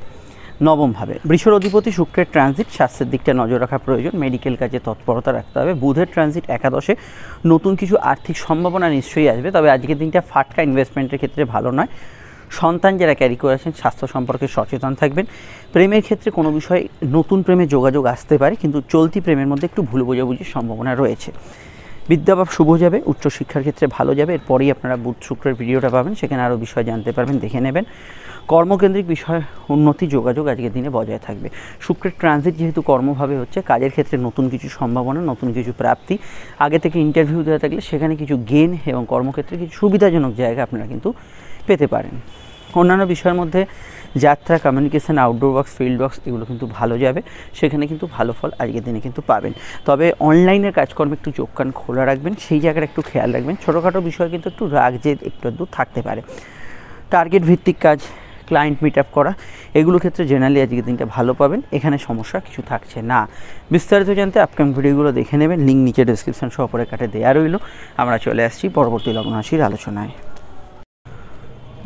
নবমভাবে বৃষর অধিপতি শুক্রের ট্রানজিট, স্বাস্থ্যের দিকটা নজর রাখা প্রয়োজন, মেডিকেল কাজে তৎপরতা রাখতে হবে। বুধের ট্রানজিট একাদশে, নতুন কিছু আর্থিক সম্ভাবনা নিশ্চয়ই আসবে, তবে আজকের দিনটা ফাটকা ইনভেস্টমেন্টের ক্ষেত্রে ভালো নয়। সন্তান যারা ক্যারি করেছেন স্বাস্থ্য সম্পর্কে সচেতন থাকবেন। প্রেমের ক্ষেত্রে কোনো বিষয়ে নতুন প্রেমে যোগাযোগ আসতে পারে, কিন্তু চলতি প্রেমের মধ্যে একটু ভুল বোঝাবুঝির সম্ভাবনা রয়েছে। বিদ্যাভাব শুভ যাবে, উচ্চশিক্ষার ক্ষেত্রে ভালো যাবে। এরপরেই আপনারা বুধ শুক্রের ভিডিওটা পাবেন, সেখানে আরও বিষয় জানতে পারবেন, দেখে নেবেন। কর্মকেন্দ্রিক বিষয় উন্নতি যোগাযোগ আজকের দিনে বজায় থাকবে। শুক্রের ট্রানজিট যেহেতু কর্মভাবে হচ্ছে, কাজের ক্ষেত্রে নতুন কিছু সম্ভাবনা, নতুন কিছু প্রাপ্তি, আগে থেকে ইন্টারভিউ দেওয়া থাকলে সেখানে কিছু গেন এবং কর্মক্ষেত্রে কিছু সুবিধাজনক জায়গা আপনারা কিন্তু পেতে পারেন। অন্যান্য বিষয়ের মধ্যে যাত্রা, communication, outdoor works, field works এগুলো কিন্তু ভালো যাবে, সেখানে কিন্তু ভালো ফল আজকের দিনে কিন্তু পাবেন। তবে অনলাইনের কাজকর্মে একটু চোখ কান খোলা রাখবেন, সেই জায়গাটা একটু খেয়াল রাখবেন। ছোটোখাটো বিষয় কিন্তু একটু রাগ জেদ একটু আধটু থাকতে পারে। টার্গেট ভিত্তিক কাজ, ক্লায়েন্ট মিট আপ করা, এগুলো ক্ষেত্রে জেনারেলি আজকের দিনটা ভালো পাবেন, এখানে সমস্যা কিছু থাকছে না। বিস্তারিত জানতে আপকামিং ভিডিওগুলো দেখে নেবেন, লিঙ্ক নিচে ডেসক্রিপশন সহ পরে কাটে দেওয়া রইল। আমরা চলে আসছি পরবর্তী লগ্ন রাশির আলোচনায়।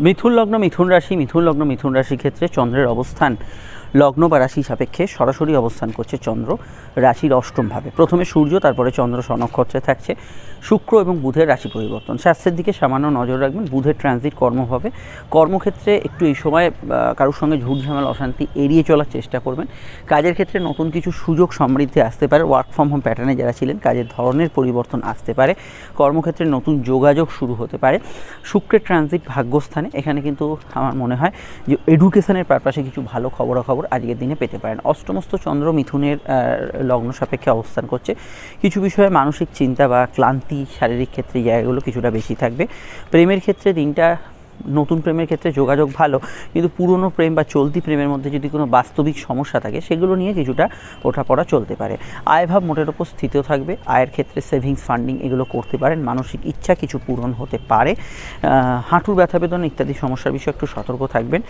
মিথুন লগ্ন, মিথুন রাশি। মিথুন লগ্ন, মিথুন রাশির ক্ষেত্রে চন্দ্রের অবস্থান লগ্ন বা রাশি সাপেক্ষে সরাসরি অবস্থান করছে চন্দ্র রাশির অষ্টমভাবে। প্রথমে সূর্য, তারপরে চন্দ্র স্বনক্ষত্রে থাকছে। শুক্র এবং বুধের রাশি পরিবর্তন। স্বাস্থ্যের দিকে সামান্য নজর রাখবেন। বুধের ট্রানজিট কর্মভাবে, কর্মক্ষেত্রে একটু এই সময় কারোর সঙ্গে ঝুট ঝামেলা অশান্তি এড়িয়ে চলার চেষ্টা করবেন। কাজের ক্ষেত্রে নতুন কিছু সুযোগ সমৃদ্ধি আসতে পারে। ওয়ার্ক ফ্রম হোম প্যাটার্নে যারা ছিলেন কাজের ধরনের পরিবর্তন আসতে পারে। কর্মক্ষেত্রে নতুন যোগাযোগ শুরু হতে পারে। শুক্রের ট্রানজিট ভাগ্যস্থানে, এখানে কিন্তু আমার মনে হয় যে এডুকেশনের পারপাসে কিছু ভালো খবরাখবর আজকের দিনে পেতে পারেন। অষ্টমস্থ চন্দ্র মিথুনের লগ্ন সাপেক্ষে অবস্থান করছে। কিছু বিষয়ে মানসিক চিন্তা বা ক্লান্তি, শারীরিক ক্ষেত্রে জায়গাগুলো কিছুটা বেশি থাকবে। প্রেমের ক্ষেত্রে দিনটা, নতুন প্রেমের ক্ষেত্রে যোগাযোগ ভালো, কিন্তু পুরনো প্রেম বা চলতি প্রেমের মধ্যে যদি কোনো বাস্তবিক সমস্যা থাকে সেগুলো নিয়ে কিছুটা ওঠাপড়া চলতে পারে। আয়ভাব মোটের ওপর স্থিত থাকবে। আয়ের ক্ষেত্রে সেভিংস, ফান্ডিং এগুলো করতে পারেন। মানসিক ইচ্ছা কিছু পূরণ হতে পারে। হাঁটুর ব্যথা বেদনা ইত্যাদি সমস্যার বিষয়ে একটু সতর্ক থাকবেন।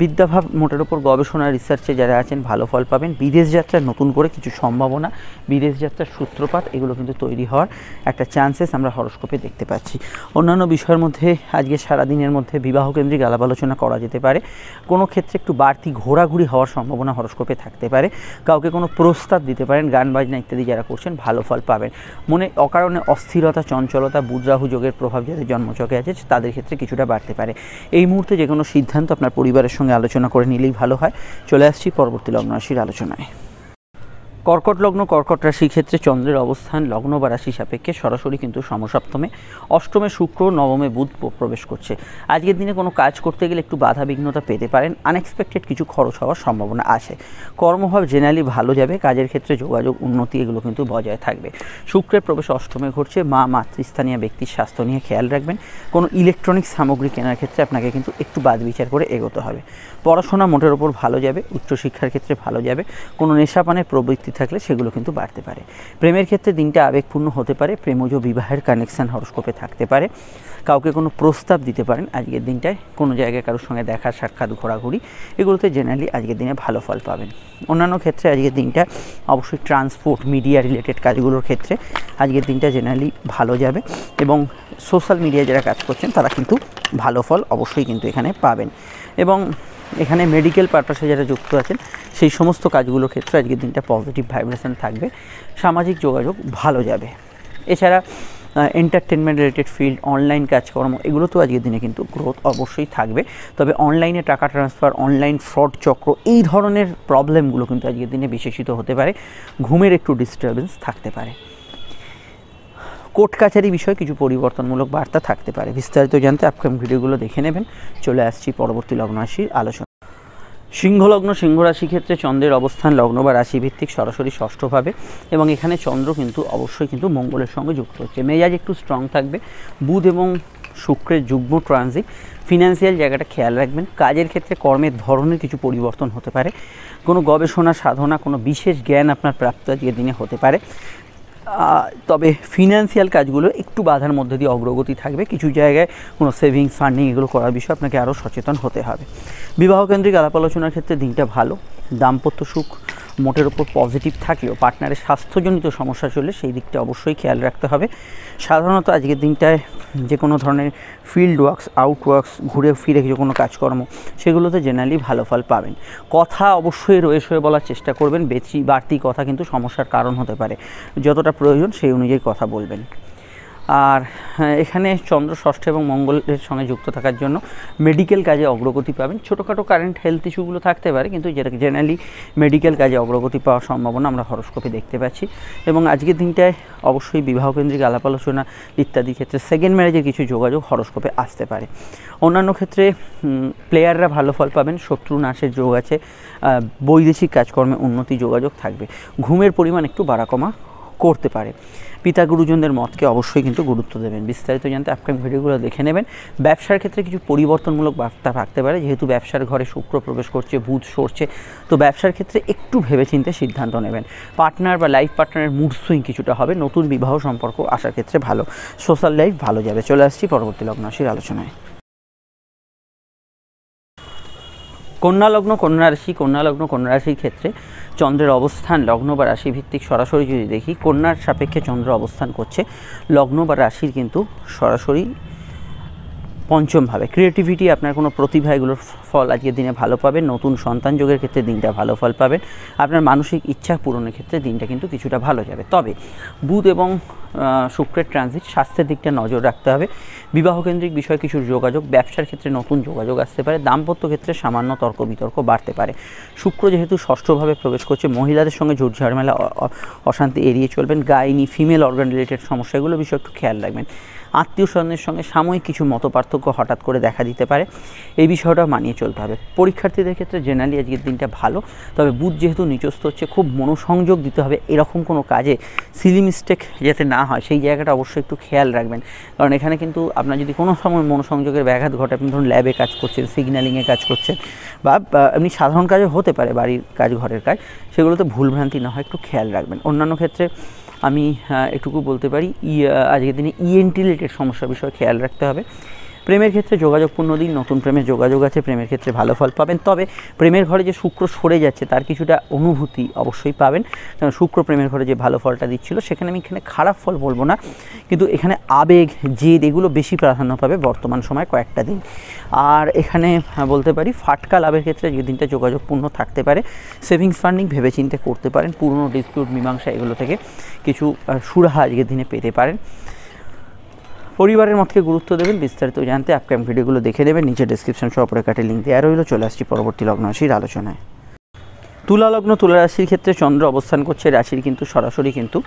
বিদ্যাভাব মোটের ওপর গবেষণা, রিসার্চে যারা আছেন ভালো ফল পাবেন। বিদেশ যাত্রার নতুন করে কিছু সম্ভাবনা, বিদেশ যাত্রার সূত্রপাত এগুলো কিন্তু তৈরি হওয়ার একটা চান্সেস আমরা হরস্কোপে দেখতে পাচ্ছি। অন্যান্য বিষয়ের মধ্যে আজকে সারাদিনের মধ্যে বিবাহকেন্দ্রিক আলাপ আলোচনা করা যেতে পারে। কোনো ক্ষেত্রে একটু বাড়তি ঘোরাঘুরি হওয়ার সম্ভাবনা হরস্কোপে থাকতে পারে। কাউকে কোনো প্রস্তাব দিতে পারেন। গান বাজনা ইত্যাদি যারা করছেন ভালো ফল পাবেন। মনে অকারণে অস্থিরতা, চঞ্চলতা, বুধ রাহু যোগের প্রভাব যাদের জন্মচকে আছে তাদের ক্ষেত্রে কিছুটা বাড়তে পারে। এই মুহূর্তে যে কোনো সিদ্ধান্ত আপনার পরিবারের সঙ্গে আলোচনা করে নিলেই ভালো হয়। চলে আসছি পরবর্তী লগ্ন রাশির আলোচনায়। কর্কট লগ্ন, কর্কট রাশির ক্ষেত্রে চন্দ্রের অবস্থান লগ্ন বা রাশি সাপেক্ষে সরাসরি কিন্তু সমসপ্তমে। অষ্টমে শুক্র, নবমে বুধ প্রবেশ করছে। আজকের দিনে কোনো কাজ করতে গেলে একটু বাধা বিঘ্নতা পেতে পারেন। আনএক্সপেক্টেড কিছু খরচ হওয়ার সম্ভাবনা আছে। কর্মভাব জেনারেলি ভালো যাবে। কাজের ক্ষেত্রে যোগাযোগ, উন্নতি এগুলো কিন্তু বজায় থাকবে। শুক্রের প্রবেশ অষ্টমে ঘটছে। মাতৃস্থানীয় ব্যক্তির স্বাস্থ্য নিয়ে খেয়াল রাখবেন। কোনো ইলেকট্রনিক্স সামগ্রী কেনার ক্ষেত্রে আপনাকে কিন্তু একটু বাদ বিচার করে এগোতে হবে। পড়াশোনা মোটের ওপর ভালো যাবে। উচ্চশিক্ষার ক্ষেত্রে ভালো যাবে। কোনো নেশাপানের প্রবৃত্তি থাকলে সেগুলো কিন্তু বাড়তে পারে। প্রেমের ক্ষেত্রে দিনটা আবেগপূর্ণ হতে পারে। প্রেমজ বিবাহের কানেকশন হরস্কোপে থাকতে পারে। কাউকে কোনো প্রস্তাব দিতে পারেন আজকের দিনটায়। কোনো জায়গায় কারোর সঙ্গে দেখা সাক্ষাৎ, ঘোরাঘুরি এগুলোতে জেনারেলি আজকের দিনে ভালো ফল পাবেন। অন্যান্য ক্ষেত্রে আজকের দিনটা অবশ্যই ট্রান্সপোর্ট, মিডিয়া রিলেটেড কাজগুলোর ক্ষেত্রে আজকের দিনটা জেনারেলি ভালো যাবে, এবং সোশ্যাল মিডিয়ায় যারা কাজ করছেন তারা কিন্তু ভালো ফল অবশ্যই কিন্তু এখানে পাবেন। এবং এখানে মেডিকেল পারপাসে যারা যুক্ত আছেন সেই সমস্ত কাজগুলোর ক্ষেত্রে আজকের দিনটা পজিটিভ ভাইব্রেশন থাকবে। সামাজিক যোগাযোগ ভালো যাবে। এছাড়া এন্টারটেনমেন্ট রিলেটেড ফিল্ড, অনলাইন কাজকর্ম এগুলোতেও আজকের দিনে কিন্তু গ্রোথ অবশ্যই থাকবে। তবে অনলাইনে টাকা ট্রান্সফার, অনলাইন ফ্রড চক্র এই ধরনের প্রবলেমগুলো কিন্তু আজকের দিনে বিশেষিত হতে পারে। ঘুমের একটু ডিস্টারবেন্স থাকতে পারে। কোর্ট কাছারি বিষয়ে কিছু পরিবর্তনমূলক বার্তা থাকতে পারে। বিস্তারিত জানতে আপকামিং ভিডিওগুলো দেখে নেবেন। চলে আসছি পরবর্তী লগ্ন রাশির আলোচনা। সিংহলগ্ন, সিংহ রাশি ক্ষেত্রে চন্দ্রের অবস্থান লগ্ন বা রাশি ভিত্তিক সরাসরি ষষ্ঠভাবে, এবং এখানে চন্দ্র কিন্তু অবশ্যই কিন্তু মঙ্গলের সঙ্গে যুক্ত হচ্ছে। মেজাজ একটু স্ট্রং থাকবে। বুধ এবং শুক্রের যুগ্ম ট্রানজিট। ফিনান্সিয়াল জায়গাটা খেয়াল রাখবেন। কাজের ক্ষেত্রে কর্মের ধরনের কিছু পরিবর্তন হতে পারে। কোনো গবেষণা, সাধনা, কোনো বিশেষ জ্ঞান আপনার প্রাপ্ত আজকের দিনে হতে পারে। তবে ফিনান্সিয়াল কাজগুলো একটু বাধার মধ্যে দিয়ে অগ্রগতি থাকবে। কিছু জায়গায় কোনো সেভিংস, ফান্ডিং এগুলো করার বিষয়ে আপনাকে আরও সচেতন হতে হবে। বিবাহকেন্দ্রিক আলাপ আলোচনার ক্ষেত্রে দিনটা ভালো। দাম্পত্য সুখ, মোটের ওপর পজিটিভ থাকলেও পার্টনারের স্বাস্থ্যজনিত সমস্যা চললে সেই দিকটা অবশ্যই খেয়াল রাখতে হবে। সাধারণত আজকের দিনটায় যে কোনো ধরনের ফিল্ড ওয়ার্কস, আউট ওয়ার্কস, ঘুরে ফিরে যে কোনো কাজকর্ম, সেগুলোতে জেনারেলি ভালো ফল পাবেন। কথা অবশ্যই রয়ে সয়ে বলার চেষ্টা করবেন, বেশি বাড়তি কথা কিন্তু সমস্যার কারণ হতে পারে। যতটা প্রয়োজন সেই অনুযায়ী কথা বলবেন। আর এখানে চন্দ্র ষষ্ঠ এবং মঙ্গলের সঙ্গে যুক্ত থাকার জন্য মেডিকেল কাজে অগ্রগতি পাবেন। ছোটোখাটো কারেন্ট হেলথ ইস্যুগুলো থাকতে পারে, কিন্তু যেটা জেনারেলি মেডিকেল কাজে অগ্রগতি পাওয়ার সম্ভাবনা আমরা হরস্কোপে দেখতে পাচ্ছি। এবং আজকের দিনটায় অবশ্যই বিবাহকেন্দ্রিক আলাপ আলোচনা ইত্যাদি ক্ষেত্রে সেকেন্ড ম্যারেজের কিছু যোগাযোগ হরস্কোপে আসতে পারে। অন্যান্য ক্ষেত্রে প্লেয়াররা ভালো ফল পাবেন, শত্রু নাশের যোগ আছে, বৈদেশিক কাজকর্মে উন্নতি যোগাযোগ থাকবে। ঘুমের পরিমাণ একটু বাড়া কমা করতে পারে। পিতা গুরুজনদের মতকে অবশ্যই কিন্তু গুরুত্ব দেবেন। বিস্তারিত জানতে আপকামিং ভিডিওগুলো দেখে নেবেন। ব্যবসার ক্ষেত্রে কিছু পরিবর্তনমূলক বার্তা থাকতে পারে, যেহেতু ব্যবসার ঘরে শুক্র প্রবেশ করছে, বুধ সরছে, তো ব্যবসার ক্ষেত্রে একটু ভেবেচিন্তে সিদ্ধান্ত নেবেন। পার্টনার বা লাইফ পার্টনারের মুড সুইং কিছুটা হবে। নতুন বিবাহ সম্পর্ক আসার ক্ষেত্রে ভালো, সোশ্যাল লাইফ ভালো যাবে। চলে আসছি পরবর্তী লগ্ন রাশির আলোচনায়। কন্যা লগ্ন, কন্যা রাশি। কন্যা লগ্ন, কন্যা রাশির ক্ষেত্রে চন্দ্রের অবস্থান লগ্ন বা রাশি ভিত্তিক সরাসরি যদি দেখি, কন্যার সাপেক্ষে চন্দ্র অবস্থান করছে লগ্ন বা রাশির কিন্তু সরাসরি পঞ্চমভাবে। ক্রিয়েটিভিটি, আপনার কোনো প্রতিভা, এগুলোর ফল আজকের দিনে ভালো পাবেন। নতুন সন্তান যোগের ক্ষেত্রে দিনটা ভালো ফল পাবেন। আপনার মানসিক ইচ্ছা পূরণের ক্ষেত্রে দিনটা কিন্তু কিছুটা ভালো যাবে। তবে বুধ এবং শুক্রের ট্রানজিট, স্বাস্থ্যের দিকটা নজর রাখতে হবে। বিবাহকেন্দ্রিক বিষয়ে কিছু যোগাযোগ, ব্যবসার ক্ষেত্রে নতুন যোগাযোগ আসতে পারে। দাম্পত্য ক্ষেত্রে সামান্য তর্ক বিতর্ক বাড়তে পারে। শুক্র যেহেতু ষষ্ঠভাবে প্রবেশ করছে, মহিলাদের সঙ্গে ঝুট ঝামেলা অশান্তি এড়িয়ে চলবেন। গাইনি, ফিমেল অর্গান রিলেটেড সমস্যা, এগুলো বিষয়ে একটু খেয়াল রাখবেন। আত্মীয় স্বজনের সঙ্গে সাময়িক কিছু মতপার্থক্য হঠাৎ করে দেখা দিতে পারে, এই বিষয়টা মানিয়ে চলতে হবে। পরীক্ষার্থীদের ক্ষেত্রে জেনারেলি আজকের দিনটা ভালো, তবে বুধ যেহেতু নিচস্থ হচ্ছে, খুব মনোসংযোগ দিতে হবে। এরকম কোনো কাজে সিলি মিস্টেক যাতে না হয় সেই জায়গাটা অবশ্যই একটু খেয়াল রাখবেন। কারণ এখানে কিন্তু আপনার যদি কোনো সময় মনোসংযোগের ব্যাঘাত ঘটে, আপনি ধরুন ল্যাবে কাজ করছেন, সিগন্যালিংয়ে কাজ করছেন, বা এমনি সাধারণ কাজও হতে পারে, বাড়ির কাজ, ঘরের কাজ, সেগুলোতে ভুলভ্রান্তি না হয় একটু খেয়াল রাখবেন। অন্যান্য ক্ষেত্রে আমি এটুকু বলতে পারি, আজকের দিনে ইএনটি রিলেটেড সমস্যার বিষয়ে খেয়াল রাখতে হবে। প্রেমের ক্ষেত্রে যোগাযোগপূর্ণ দিন, নতুন প্রেমের যোগাযোগ আছে, প্রেমের ক্ষেত্রে ভালো ফল পাবেন। তবে প্রেমের ঘরে যে শুক্র সরে যাচ্ছে তার কিছুটা অনুভূতি অবশ্যই পাবেন, কারণ শুক্র প্রেমের ঘরে যে ভালো ফলটা দিচ্ছিল সেখানে আমি এখানে খারাপ ফল বলবো না, কিন্তু এখানে আবেগ, জেদ, এগুলো বেশি প্রাধান্য পাবে বর্তমান সময় কয়েকটা দিন। আর এখানে বলতে পারি ফাটকা লাভের ক্ষেত্রে যে দিনটা যোগাযোগপূর্ণ থাকতে পারে। সেভিংস ফান্ডিং ভেবেচিন্তে করতে পারেন। পুরনো ডিসপিউট, মীমাংসা, এগুলো থেকে কিছু সুরাহা আজকের দিনে পেতে পারেন। পরিবারের মতকে গুরুত্ব দেবেন। বিস্তারিত জানতে আপকামিং ভিডিওগুলো দেখে নেবেন, নিচে ডেসক্রিপশন সহ অপরে কাটে লিঙ্ক দেওয়া রইল। চলে আসছি পরবর্তী লগ্ন রাশির আলোচনায়। তুলা লগ্ন, তুলা রাশির ক্ষেত্রে চন্দ্র অবস্থান করছে রাশির কিন্তু সরাসরি কিন্তু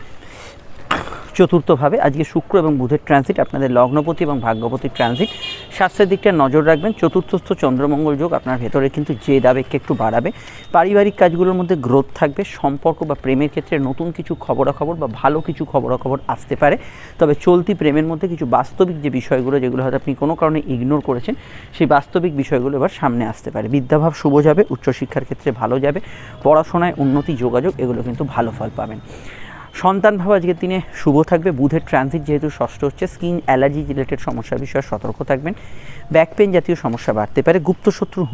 চতুর্থভাবে। আজকে শুক্র এবং বুধের ট্রানজিট, আপনাদের লগ্নপতি এবং ভাগ্যপতির ট্রানজিট। স্বাস্থ্যের দিকটা নজর রাখবেন। চতুর্থস্থ চন্দ্রমঙ্গল যোগ আপনার ভেতরে কিন্তু জেদ আবেগকে একটু বাড়াবে। পারিবারিক কাজগুলোর মধ্যে গ্রোথ থাকবে। সম্পর্ক বা প্রেমের ক্ষেত্রে নতুন কিছু খবরাখবর বা ভালো কিছু খবরাখবর আসতে পারে। তবে চলতি প্রেমের মধ্যে কিছু বাস্তবিক যে বিষয়গুলো, যেগুলো হয়তো আপনি কোনো কারণে ইগনোর করেছেন, সেই বাস্তবিক বিষয়গুলো এবার সামনে আসতে পারে। বিদ্যাভাব শুভ যাবে। উচ্চশিক্ষার ক্ষেত্রে ভালো যাবে। পড়াশোনায় উন্নতি, যোগাযোগ, এগুলো কিন্তু ভালো ফল পাবেন। সন্তান ভাব আজকের দিনে শুভ থাকবে। বুধের ট্রানজিট যেহেতু ষষ্ঠ হচ্ছে, স্কিন অ্যালার্জি রিলেটেড সমস্যার বিষয়ে সতর্ক থাকবেন। ব্যাক পেন জাতীয় সমস্যা বাড়তে পারে। গুপ্ত শত্রুর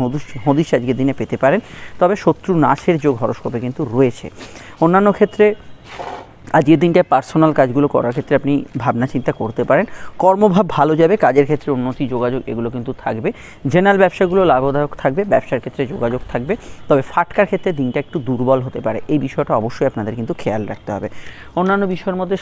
হদিশ আজকের দিনে পেতে পারেন, তবে শত্রু নাশের যোগ হরস্কোপে কিন্তু রয়েছে। অন্যান্য ক্ষেত্রে আজকের দিনটায় পার্সোনাল কাজগুলো করার ক্ষেত্রে আপনি ভাবনা চিন্তা করতে পারেন। কর্মভাব ভালো যাবে। কাজের ক্ষেত্রে উন্নতি, যোগাযোগ, এগুলো কিন্তু থাকবে। জেনারেল ব্যবসাগুলো লাভদায়ক থাকবে। ব্যবসার ক্ষেত্রে যোগাযোগ থাকবে। তবে ফাটকার ক্ষেত্রে দিনটা একটু দুর্বল হতে পারে, এই বিষয়টা অবশ্যই আপনাদের কিন্তু খেয়াল রাখতে হবে। অন্যান্য বিষয়ের মধ্যে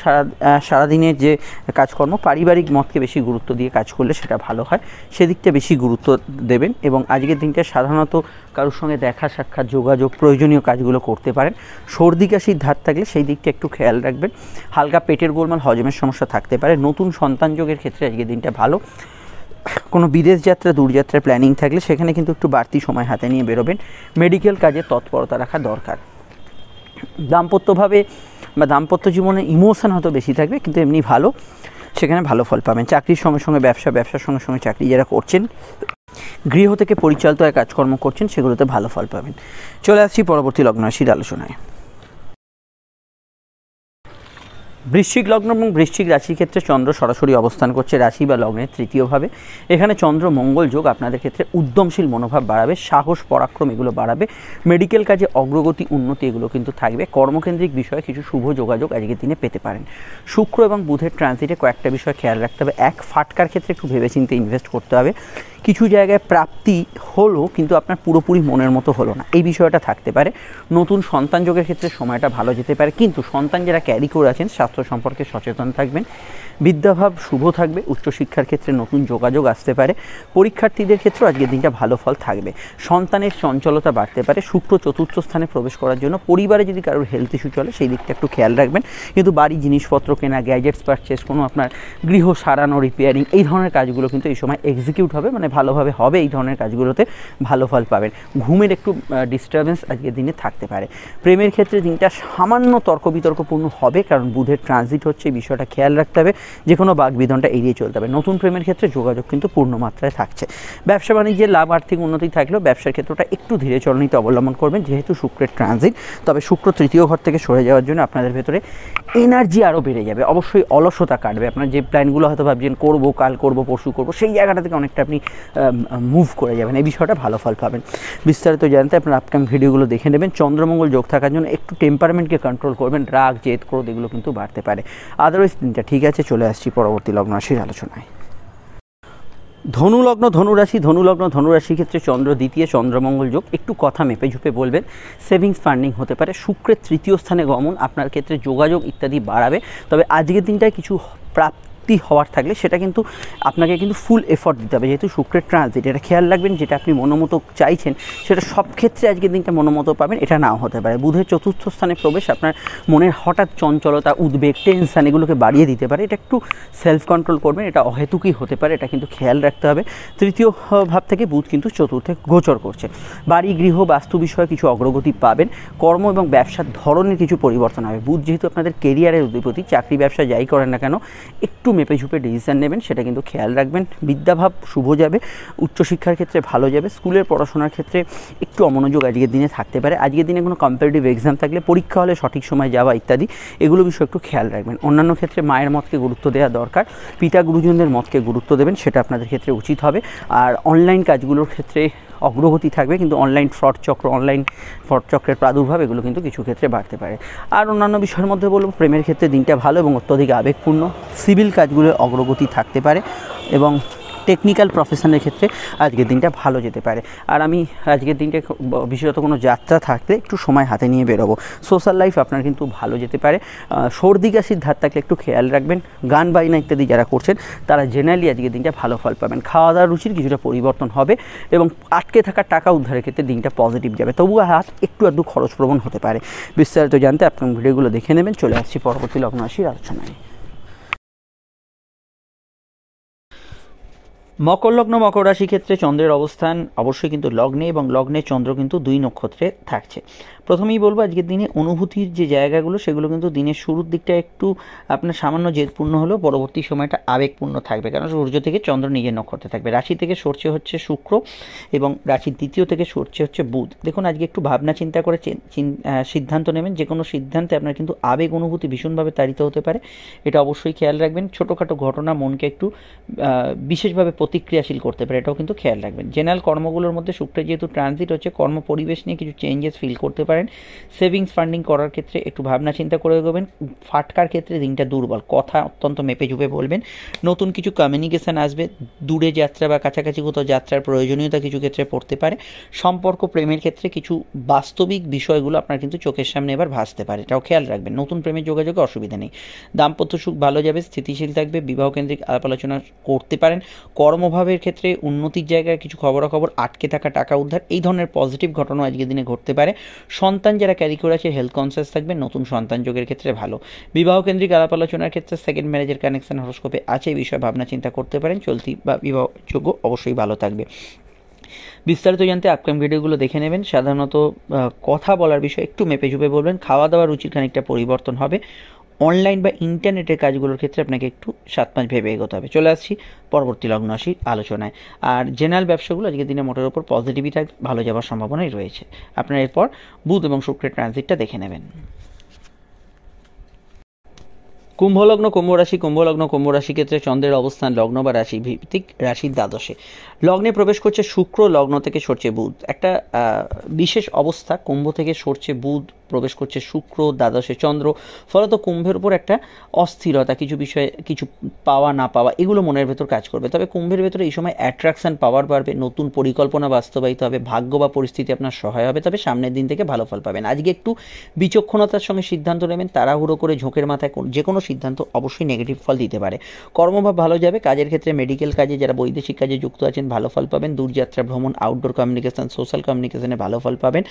সারাদিনের যে কাজকর্ম, পারিবারিক মতকে বেশি গুরুত্ব দিয়ে কাজ করলে সেটা ভালো হয়, সেদিকটা বেশি গুরুত্ব দেবেন। এবং আজকের দিনটা সাধারণত কারোর সঙ্গে দেখা সাক্ষাৎ, যোগাযোগ, প্রয়োজনীয় কাজগুলো করতে পারেন। সর্দি কাশির ধার থাকলে সেই দিকটা একটু খেয়াল রাখবেন। হালকা পেটের গোলমাল, হজমের সমস্যা থাকতে পারে। নতুন সন্তান যোগের ক্ষেত্রে আজকের দিনটা ভালো। কোনো বিদেশ যাত্রা, দূরযাত্রার প্ল্যানিং থাকলে সেখানে কিন্তু একটু বাড়তি সময় হাতে নিয়ে বেরোবেন। মেডিকেল কাজে তৎপরতা রাখা দরকার। দাম্পত্যভাবে বা দাম্পত্য জীবনে ইমোশন হয়তো বেশি থাকবে, কিন্তু এমনি ভালো, সেখানে ভালো ফল পাবেন। চাকরির সঙ্গে সঙ্গে ব্যবসা, ব্যবসার সঙ্গে সঙ্গে চাকরি যারা করছেন, গৃহ থেকে পরিচালিত কাজকর্ম করছেন, সেগুলোতে ভালো ফল পাবেন। চলে আসছি পরবর্তী লগ্ন রাশির আলোচনায়। বৃশ্চিক লগ্ন এবং বৃশ্চিক রাশির ক্ষেত্রে চন্দ্র সরাসরি অবস্থান করছে রাশি বা লগ্নের তৃতীয়ভাবে। এখানে চন্দ্র মঙ্গল যোগ আপনাদের ক্ষেত্রে উদ্যমশীল মনোভাব বাড়াবে, সাহস পরাক্রম এগুলো বাড়াবে, মেডিকেল কাজে অগ্রগতি উন্নতি এগুলো কিন্তু থাকবে। কর্মকেন্দ্রিক বিষয়ে কিছু শুভ যোগাযোগ আজকের দিনে পেতে পারেন। শুক্র এবং বুধের ট্রানজিটে কয়েকটা বিষয় খেয়াল রাখতে হবে। এক, ফাটকার ক্ষেত্রে একটু ভেবেচিন্তে ইনভেস্ট করতে হবে। কিছু জায়গায় প্রাপ্তি হলো কিন্তু আপনার পুরোপুরি মনের মতো হলো না, এই বিষয়টা থাকতে পারে। নতুন সন্তান যোগের ক্ষেত্রে সময়টা ভালো যেতে পারে, কিন্তু সন্তান যারা ক্যারি করে আছেন স্বাস্থ্য সম্পর্কে সচেতন থাকবেন। বিদ্যাভাব শুভ থাকবে, উচ্চশিক্ষার ক্ষেত্রে নতুন যোগাযোগ আসতে পারে। পরীক্ষার্থীদের ক্ষেত্রেও আজকের দিনটা ভালো ফল থাকবে। সন্তানের চঞ্চলতা বাড়তে পারে। শুক্র চতুর্থ স্থানে প্রবেশ করার জন্য পরিবারে যদি কারোর হেলথ ইস্যু চলে সেই দিকটা একটু খেয়াল রাখবেন। কিন্তু বাড়ি জিনিসপত্র কেনা, গ্যাজেটস পারচেস, কোনো আপনার গৃহ সারানো, রিপেয়ারিং এই ধরনের কাজগুলো কিন্তু এই সময় এক্সিকিউট হবে, মানে ভালোভাবে হবে। এই ধরনের কাজগুলোতে ভালো ফল পাবেন। ঘুমের একটু ডিস্টারবেন্স আজকের দিনে থাকতে পারে। প্রেমের ক্ষেত্রে দিনটা সামান্য তর্ক বিতর্কপূর্ণ হবে, কারণ বুধের ট্রানজিট হচ্ছে, এই বিষয়টা খেয়াল রাখতে হবে। যে কোনো বাগবিতণ্ডা এড়িয়ে চলতে হবে। নতুন প্রেমের ক্ষেত্রে যোগাযোগ কিন্তু পূর্ণ মাত্রায় থাকছে। ব্যবসা বাণিজ্যের লাভ আর্থিক উন্নতি থাকলেও ব্যবসার ক্ষেত্রটা একটু ধীরে চলনীতে অবলম্বন করবেন, যেহেতু শুক্রের ট্রানজিট। তবে শুক্র তৃতীয় ঘর থেকে সরে যাওয়ার জন্য আপনাদের ভেতরে এনার্জি আরও বেড়ে যাবে। অবশ্যই অলসতা কাটবে। আপনার যে প্ল্যানগুলো হয়তো ভাবছেন করবো, কাল করবো, পরশু করবো, সেই জায়গাটা থেকে অনেকটা আপনি মুভ করে যাবেন। এই বিষয়টা ভালো ফল পাবেন। বিস্তারিত জানতে আপনার আপকামিং ভিডিওগুলো দেখে নেবেন। চন্দ্রমঙ্গল যোগ থাকার জন্য একটু টেম্পারমেন্টকে কন্ট্রোল করবেন। রাগ, জেদ, ক্রোধ এগুলো কিন্তু বাড়তে পারে। আদারওয়াইজ দিনটা ঠিক আছে। চলে আসছি পরবর্তী লগ্ন রাশির আলোচনায়। ধনুলগ্ন ধনুরাশি, ধনুলগ্ন ধনুরাশির ক্ষেত্রে চন্দ্র দ্বিতীয়, চন্দ্রমঙ্গল যোগ। একটু কথা মেপে ঝুপে বলবেন। সেভিংস ফান্ডিং হতে পারে। শুক্রের তৃতীয় স্থানে গমন আপনার ক্ষেত্রে যোগাযোগ ইত্যাদি বাড়াবে। তবে আজকের দিনটায় কিছু প্রাপ্তি হওয়ার থাকলে সেটা কিন্তু আপনাকে কিন্তু ফুল এফর্ট দিতে হবে, যেহেতু শুক্রের ট্রানজিট। এটা খেয়াল রাখবেন, যেটা আপনি মনোমতো চাইছেন সেটা সব ক্ষেত্রে আজকের দিনটা মনোমতো পাবেন, এটা নাও হতে পারে। বুধের চতুর্থ স্থানে প্রবেশ আপনার মনের হঠাৎ চঞ্চলতা, উদ্বেগ, টেনশান এগুলোকে বাড়িয়ে দিতে পারে। এটা একটু সেলফ কন্ট্রোল করবেন, এটা অহেতুকই হতে পারে, এটা কিন্তু খেয়াল রাখতে হবে। তৃতীয় ভাব থেকে বুধ কিন্তু চতুর্থে গোচর করছে। বাড়ি, গৃহ, বাস্তু বিষয়ে কিছু অগ্রগতি পাবেন। কর্ম এবং ব্যবসার ধরনের কিছু পরিবর্তন হবে। বুধ যেহেতু আপনাদের কেরিয়ারের অধিপতি, চাকরি ব্যবসা যাই করেন না কেন একটু মেপে ঝুপে ডিসিশন নেবেন, সেটা কিন্তু খেয়াল রাখবেন। বিদ্যাভাব শুভ যাবে, উচ্চশিক্ষার ক্ষেত্রে ভালো যাবে। স্কুলের পড়াশোনার ক্ষেত্রে একটু অমনোযোগ আজকের দিনে থাকতে পারে। আজকের দিনে কোনো কম্পিটিটিভ এক্সাম থাকলে, পরীক্ষা হলে সঠিক সময় যাওয়া ইত্যাদি এগুলো বিষয়ে একটু খেয়াল রাখবেন। অন্যান্য ক্ষেত্রে মায়ের মতকে গুরুত্ব দেওয়া দরকার, পিতা গুরুজনদের মতকে গুরুত্ব দেবেন, সেটা আপনাদের ক্ষেত্রে উচিত হবে। আর অনলাইন কাজগুলোর ক্ষেত্রে অগ্রগতি থাকবে, কিন্তু অনলাইন ফ্রড চক্রের প্রাদুর্ভাব এগুলো কিন্তু কিছু ক্ষেত্রে বাড়তে পারে। আর অন্যান্য বিষয়ের মধ্যে বলব, প্রেমের ক্ষেত্রে দিনটা ভালো এবং অত্যধিক আবেগপূর্ণ। সিভিল কাজগুলো অগ্রগতি থাকতে পারে এবং টেকনিক্যাল প্রফেশনের ক্ষেত্রে আজকের দিনটা ভালো যেতে পারে। আর আমি আজকের দিনটা বিশেষত কোনো যাত্রা থাকলে একটু সময় হাতে নিয়ে বেরোবো। সোশ্যাল লাইফ আপনার কিন্তু ভালো যেতে পারে। সর্দি কাশির ধার থাকলে একটু খেয়াল রাখবেন। গান বাজনা ইত্যাদি যারা করছেন তারা জেনারেলি আজকের দিনটা ভালো ফল পাবেন। খাওয়া দাওয়ার রুচির কিছুটা পরিবর্তন হবে এবং আটকে থাকা টাকা উদ্ধারের ক্ষেত্রে দিনটা পজিটিভ যাবে। তবুও হাত একটু আধটু খরচপ্রবণ হতে পারে। বিস্তারিত জানতে আপনার ভিডিওগুলো দেখে নেবেন। চলে আসছি পরবর্তী লগ্ন রাশির আলোচনায়। মকর লগ্ন, মকর রাশি ক্ষেত্রে চন্দ্রের অবস্থান অবশ্যই কিন্তু লগ্নে, এবং লগ্নে চন্দ্র কিন্তু 2 নক্ষত্রে থাকছে। প্রথমেই বলবো আজকের দিনে অনুভূতির যে জায়গাগুলো সেগুলো কিন্তু দিনের শুরুর দিকটা একটু আপনার সামান্য জেদপূর্ণ হলেও পরবর্তী সময়টা আবেগপূর্ণ থাকবে, কারণ সূর্য থেকে চন্দ্র নিজের নক্ষত্রে থাকবে। রাশি থেকে সরছে হচ্ছে শুক্র এবং রাশির দ্বিতীয় থেকে সরছে হচ্ছে বুধ। দেখুন আজকে একটু ভাবনা চিন্তা করে সিদ্ধান্ত নেবেন। যে কোনো সিদ্ধান্তে আপনার কিন্তু আবেগ অনুভূতি ভীষণভাবে তাড়িত হতে পারে, এটা অবশ্যই খেয়াল রাখবেন। ছোটোখাটো ঘটনা মনকে একটু বিশেষভাবে প্রতিক্রিয়াশীল করতে পারে, এটাও কিন্তু খেয়াল রাখবেন। জেনারেল কর্মগুলোর মধ্যে শুক্রের যেহেতু ট্রানজিট হচ্ছে, কর্ম পরিবেশ নিয়ে কিছু চেঞ্জেস ফিল করতে পারেন। সেভিংস ফান্ডিং করার ক্ষেত্রে একটু ভাবনা চিন্তা করে এগোবেন। ফাটকার ক্ষেত্রে দিনটা দুর্বল, কথা অত্যন্ত মেপে ঝুপে বলবেন। নতুন কিছু কমিউনিকেশান আসবে, দূরে যাত্রা বা কাছাকাছি কোথাও যাত্রার প্রয়োজনীয়তা কিছু ক্ষেত্রে পড়তে পারে। সম্পর্ক প্রেমের ক্ষেত্রে কিছু বাস্তবিক বিষয়গুলো আপনার কিন্তু চোখের সামনে এবার ভাসতে পারে, এটাও খেয়াল রাখবেন। নতুন প্রেমের যোগাযোগে অসুবিধা নেই। দাম্পত্য সুখ ভালো যাবে, স্থিতিশীল থাকবে। বিবাহ কেন্দ্রিক আলাপ আলোচনা করতে পারেন। কর্মভাবের ক্ষেত্রে উন্নতির জায়গায় কিছু খবরাখবর, আটকে থাকা টাকা উদ্ধার এই ধরনের পজিটিভ ঘটনা আজকের দিনে ঘটতে পারে। সন্তান যারা ক্যারি করে আছে হেলথ কনসিয়াস থাকবে, নতুন সন্তান যোগের ক্ষেত্রে ভালো। বিবাহ কেন্দ্রিক আলাপ আলোচনার ক্ষেত্রে সেকেন্ড ম্যারেজের কানেকশন হরোস্কোপে আছে, এই বিষয়ে ভাবনা চিন্তা করতে পারেন। চলতি বা বিবাহ যোগ্য অবশ্যই ভালো থাকবে। বিস্তারিত জানতে আপকামিং ভিডিওগুলো দেখে নেবেন। সাধারণত কথা বলার বিষয়ে একটু মেপে ঝুপে বলবেন। খাওয়া দাওয়ার রুচির খানিকটা পরিবর্তন হবে। অনলাইন বা ইন্টারনেটের কাজগুলোর ক্ষেত্রে আপনাকে একটু 7-5 ভেবে এগোতে হবে। চলে আসছি পরবর্তী লগ্ন রাশির আলোচনায়। আর জেনারেল ব্যবসাগুলো আজকের দিনে মোটের ওপর পজিটিভই থাকবে, ভালো যাওয়ার সম্ভাবনাই রয়েছে। আপনারা এরপর বুধ এবং শুক্রের ট্রানজিটটা দেখে নেবেন। কুম্ভলগ্ন কুম্ভ রাশি ক্ষেত্রে চন্দ্রের অবস্থান লগ্ন বা রাশি ভিত্তিক রাশির দ্বাদশে। লগ্নে প্রবেশ করছে শুক্র, লগ্ন থেকে সরছে বুধ। একটা বিশেষ অবস্থা, কুম্ভ থেকে সরছে বুধ, প্রবেশ করছে শুক্র, দ্বাদশে চন্দ্র। ফলত কুম্ভের উপর একটা অস্থিরতা, কিছু বিষয়ে কিছু পাওয়া না পাওয়া, এগুলো মনের ভেতর কাজ করবে। তবে কুম্ভের ভেতরে এই সময় অ্যাট্রাকশন পাওয়ার বাড়বে, নতুন পরিকল্পনা বাস্তবায়িত হবে, ভাগ্য বা পরিস্থিতি আপনার সহায় হবে। তবে সামনের দিন থেকে ভালো ফল পাবেন। আজকে একটু বিচক্ষণতার সঙ্গে সিদ্ধান্ত নেবেন। তাড়াহুড়ো করে ঝোঁকের মাথায় যে কোনো সিদ্ধান্ত অবশ্যই নেগেটিভ ফল দিতে পারে। কর্মভাব ভালো যাবে। কাজের ক্ষেত্রে মেডিকেল কাজে, যারা বৈদেশিক কাজে যুক্ত আছেন, ভালো ফল পাবেন। দূরযাত্রা, ভ্রমণ, আউটডোর কমিউনিকেশন, সোশ্যাল কমিউনিকেশনে ভালো ফল পাবেন।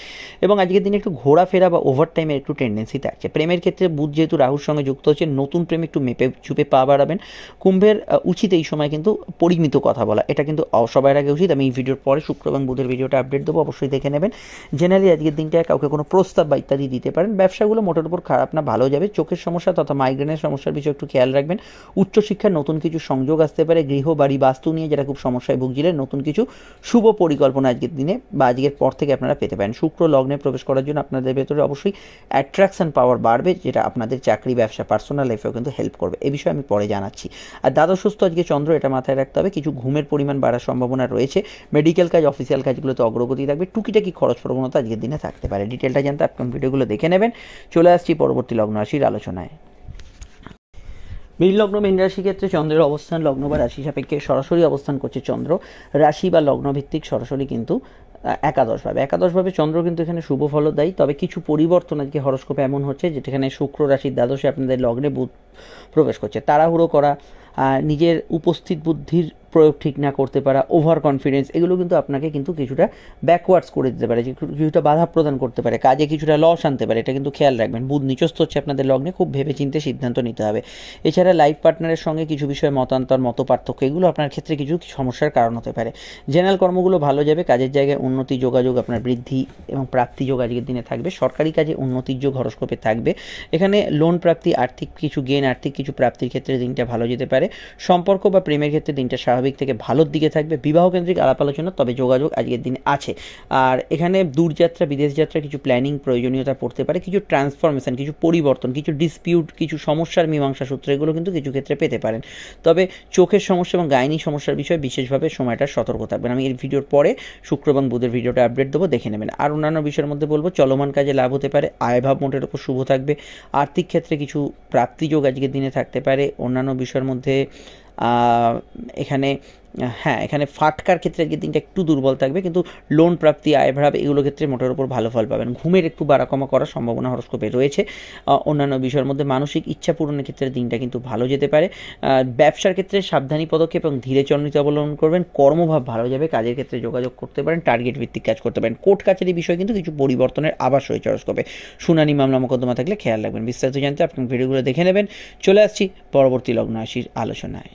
এবং আজকের দিনে একটু ঘোরাফেরা বা ওভার টাইমের একটু টেন্ডেন্সি থাকছে। প্রেমের ক্ষেত্রে বুধ যেহেতু রাহুর সঙ্গে যুক্ত হচ্ছে, নতুন প্রেম একটু মেপে চুপে পা বাড়াবেন। কুম্ভের উচিত এই সময় কিন্তু পরিমিত কথা বলা, এটা কিন্তু সবার আগে উচিত। আমি এই ভিডিওর পরে শুক্র এবং বুধের ভিডিওটা আপডেট দেবো, অবশ্যই দেখে নেবেন। জেনারেলি আজকের দিনটায় কাউকে কোনো প্রস্তাব বা ইত্যাদি দিতে পারেন। ব্যবসাগুলো মোটের উপর খারাপ না, ভালো যাবে। চোখের সমস্যা তথা মাইগ্রেনের সমস্যার বিষয়ে একটু খেয়াল রাখবেন। উচ্চশিক্ষার নতুন কিছু সংযোগ আসতে পারে। গৃহ, বাড়ি, বাস্তু নিয়ে যারা খুব সমস্যায় ভুগছিলেন, নতুন কিছু শুভ পরিকল্পনা আজকের দিনে বা আজকের পর থেকে আপনারা পেতে পারেন। শুক্র লগ্নে প্রবেশ করার জন্য আপনাদের ভেতরে অবশ্যই অ্যাট্রাকশন পাওয়ার বাড়বে, যেটা আপনাদের চাকরি, ব্যবসা, পার্সোনাল লাইফেও কিন্তু হেল্প করবে। এই বিষয়ে আমি পরে জানাচ্ছি। আর দ্বাদশস্থ আজকে চন্দ্র, এটা মাথায় রাখতে হবে। কিছু ঘুমের পরিমাণ বাড়ার সম্ভাবনা রয়েছে। মেডিকেল কাজ, অফিসিয়াল কাজগুলোতে অগ্রগতি থাকবে। টুকিটাকি খরচ প্রবণতা আজকের দিনে থাকতে পারে। ডিটেলটা জানতে আপনার ভিডিওগুলো দেখে নেবেন। চলে আসছি পরবর্তী লগ্ন রাশির আলোচনায়। মীন লগ্ন, মীন রাশি ক্ষেত্রে চন্দ্রের অবস্থান লগ্ন বা রাশি সাপেক্ষে সরাসরি অবস্থান করছে চন্দ্র। রাশি বা লগ্ন ভিত্তিক সরাসরি কিন্তু একাদশভাবে চন্দ্র কিন্তু এখানে শুভ ফলদায়ী। তবে কিছু পরিবর্তন আজকে হরস্কোপে এমন হচ্ছে, যেখানে শুক্র রাশির দ্বাদশে আপনাদের লগ্নে বুধ প্রবেশ করছে। তাড়াহুড়ো করা, নিজের উপস্থিত বুদ্ধির প্রয়োগ ঠিক না করতে পারা, ওভার কনফিডেন্স, এগুলো কিন্তু আপনাকে কিন্তু কিছুটা ব্যাকওয়ার্ডস করে দিতে পারে, কিছুটা বাধা প্রদান করতে পারে, কাজে কিছুটা লস আনতে পারে। এটা কিন্তু খেয়াল রাখবেন। বুধ নিচস্থ হচ্ছে আপনাদের লগ্নে, খুব ভেবেচিন্তে সিদ্ধান্ত নিতে হবে। এছাড়া লাইফ পার্টনারের সঙ্গে কিছু বিষয়ে মতান্তর, মতপার্থক্য, এগুলো আপনার ক্ষেত্রে কিছু সমস্যার কারণ হতে পারে। জেনারেল কর্মগুলো ভালো যাবে। কাজের জায়গায় উন্নতি, যোগাযোগ, আপনার বৃদ্ধি এবং প্রাপ্তি যোগ আজকের দিনে থাকবে। সরকারি কাজে উন্নতির যোগ হরস্কোপে থাকবে। এখানে লোন প্রাপ্তি, আর্থিক কিছু গেন, আর্থিক কিছু প্রাপ্তির ক্ষেত্রে দিনটা ভালো যেতে পারে। সম্পর্ক বা প্রেমের ক্ষেত্রে দিনটা স্বাভাবিক থেকে ভালোর দিকে থাকবে। বিবাহকেন্দ্রিক আলাপ আলোচনা, তবে যোগাযোগ আজকের দিনে আছে। আর এখানে দূরযাত্রা, বিদেশ যাত্রা, কিছু প্ল্যানিং প্রয়োজনীয়তা পড়তে পারে। কিছু ট্রান্সফরমেশন, কিছু পরিবর্তন, কিছু ডিসপিউট, কিছু সমস্যার মীমাংসা সূত্র, এগুলো কিন্তু কিছু ক্ষেত্রে পেতে পারেন। তবে চোখের সমস্যা এবং গাইনি সমস্যার বিষয়ে বিশেষভাবে সময়টা সতর্ক থাকবেন। আমি এই ভিডিওর পরে শুক্র এবং বুধের ভিডিওটা আপডেট দেবো, দেখে নেবেন। আর অন্যান্য বিষয়ের মধ্যে বলবো, চলমান কাজে লাভ হতে পারে। আয়ভাব মোটের উপর শুভ থাকবে। আর্থিক ক্ষেত্রে কিছু প্রাপ্তিযোগ আজকের দিনে থাকতে পারে। অন্যান্য বিষয়ের মধ্যে এখানে এখানে ফাটকার ক্ষেত্রে আজকের দিনটা একটু দুর্বল থাকবে, কিন্তু লোন প্রাপ্তি, আয়ভাব, এগুলোর ক্ষেত্রে মোটের উপর ভালো ফল পাবেন। ঘুমের একটু বাড়া কমা করার সম্ভাবনা হরস্কোপে রয়েছে। অন্যান্য বিষয়ের মধ্যে মানসিক ইচ্ছা পূরণের ক্ষেত্রে দিনটা কিন্তু ভালো যেতে পারে। ব্যবসার ক্ষেত্রে সাবধানী পদক্ষেপ এবং ধীরে চলনীতি অবলম্বন করবেন। কর্মভাব ভালো যাবে। কাজের ক্ষেত্রে যোগাযোগ করতে পারেন, টার্গেট ভিত্তিক কাজ করতে পারেন। কোর্ট কাছারি বিষয়ে কিন্তু কিছু পরিবর্তনের আভাস রয়েছে হরস্কোপে। শুনানি, মামলা, মোকদ্দমা থাকলে খেয়াল রাখবেন। বিস্তারিত জানতে আপনার ভিডিওগুলো দেখে নেবেন। চলে আসছি পরবর্তী লগ্ন রাশির আলোচনায়।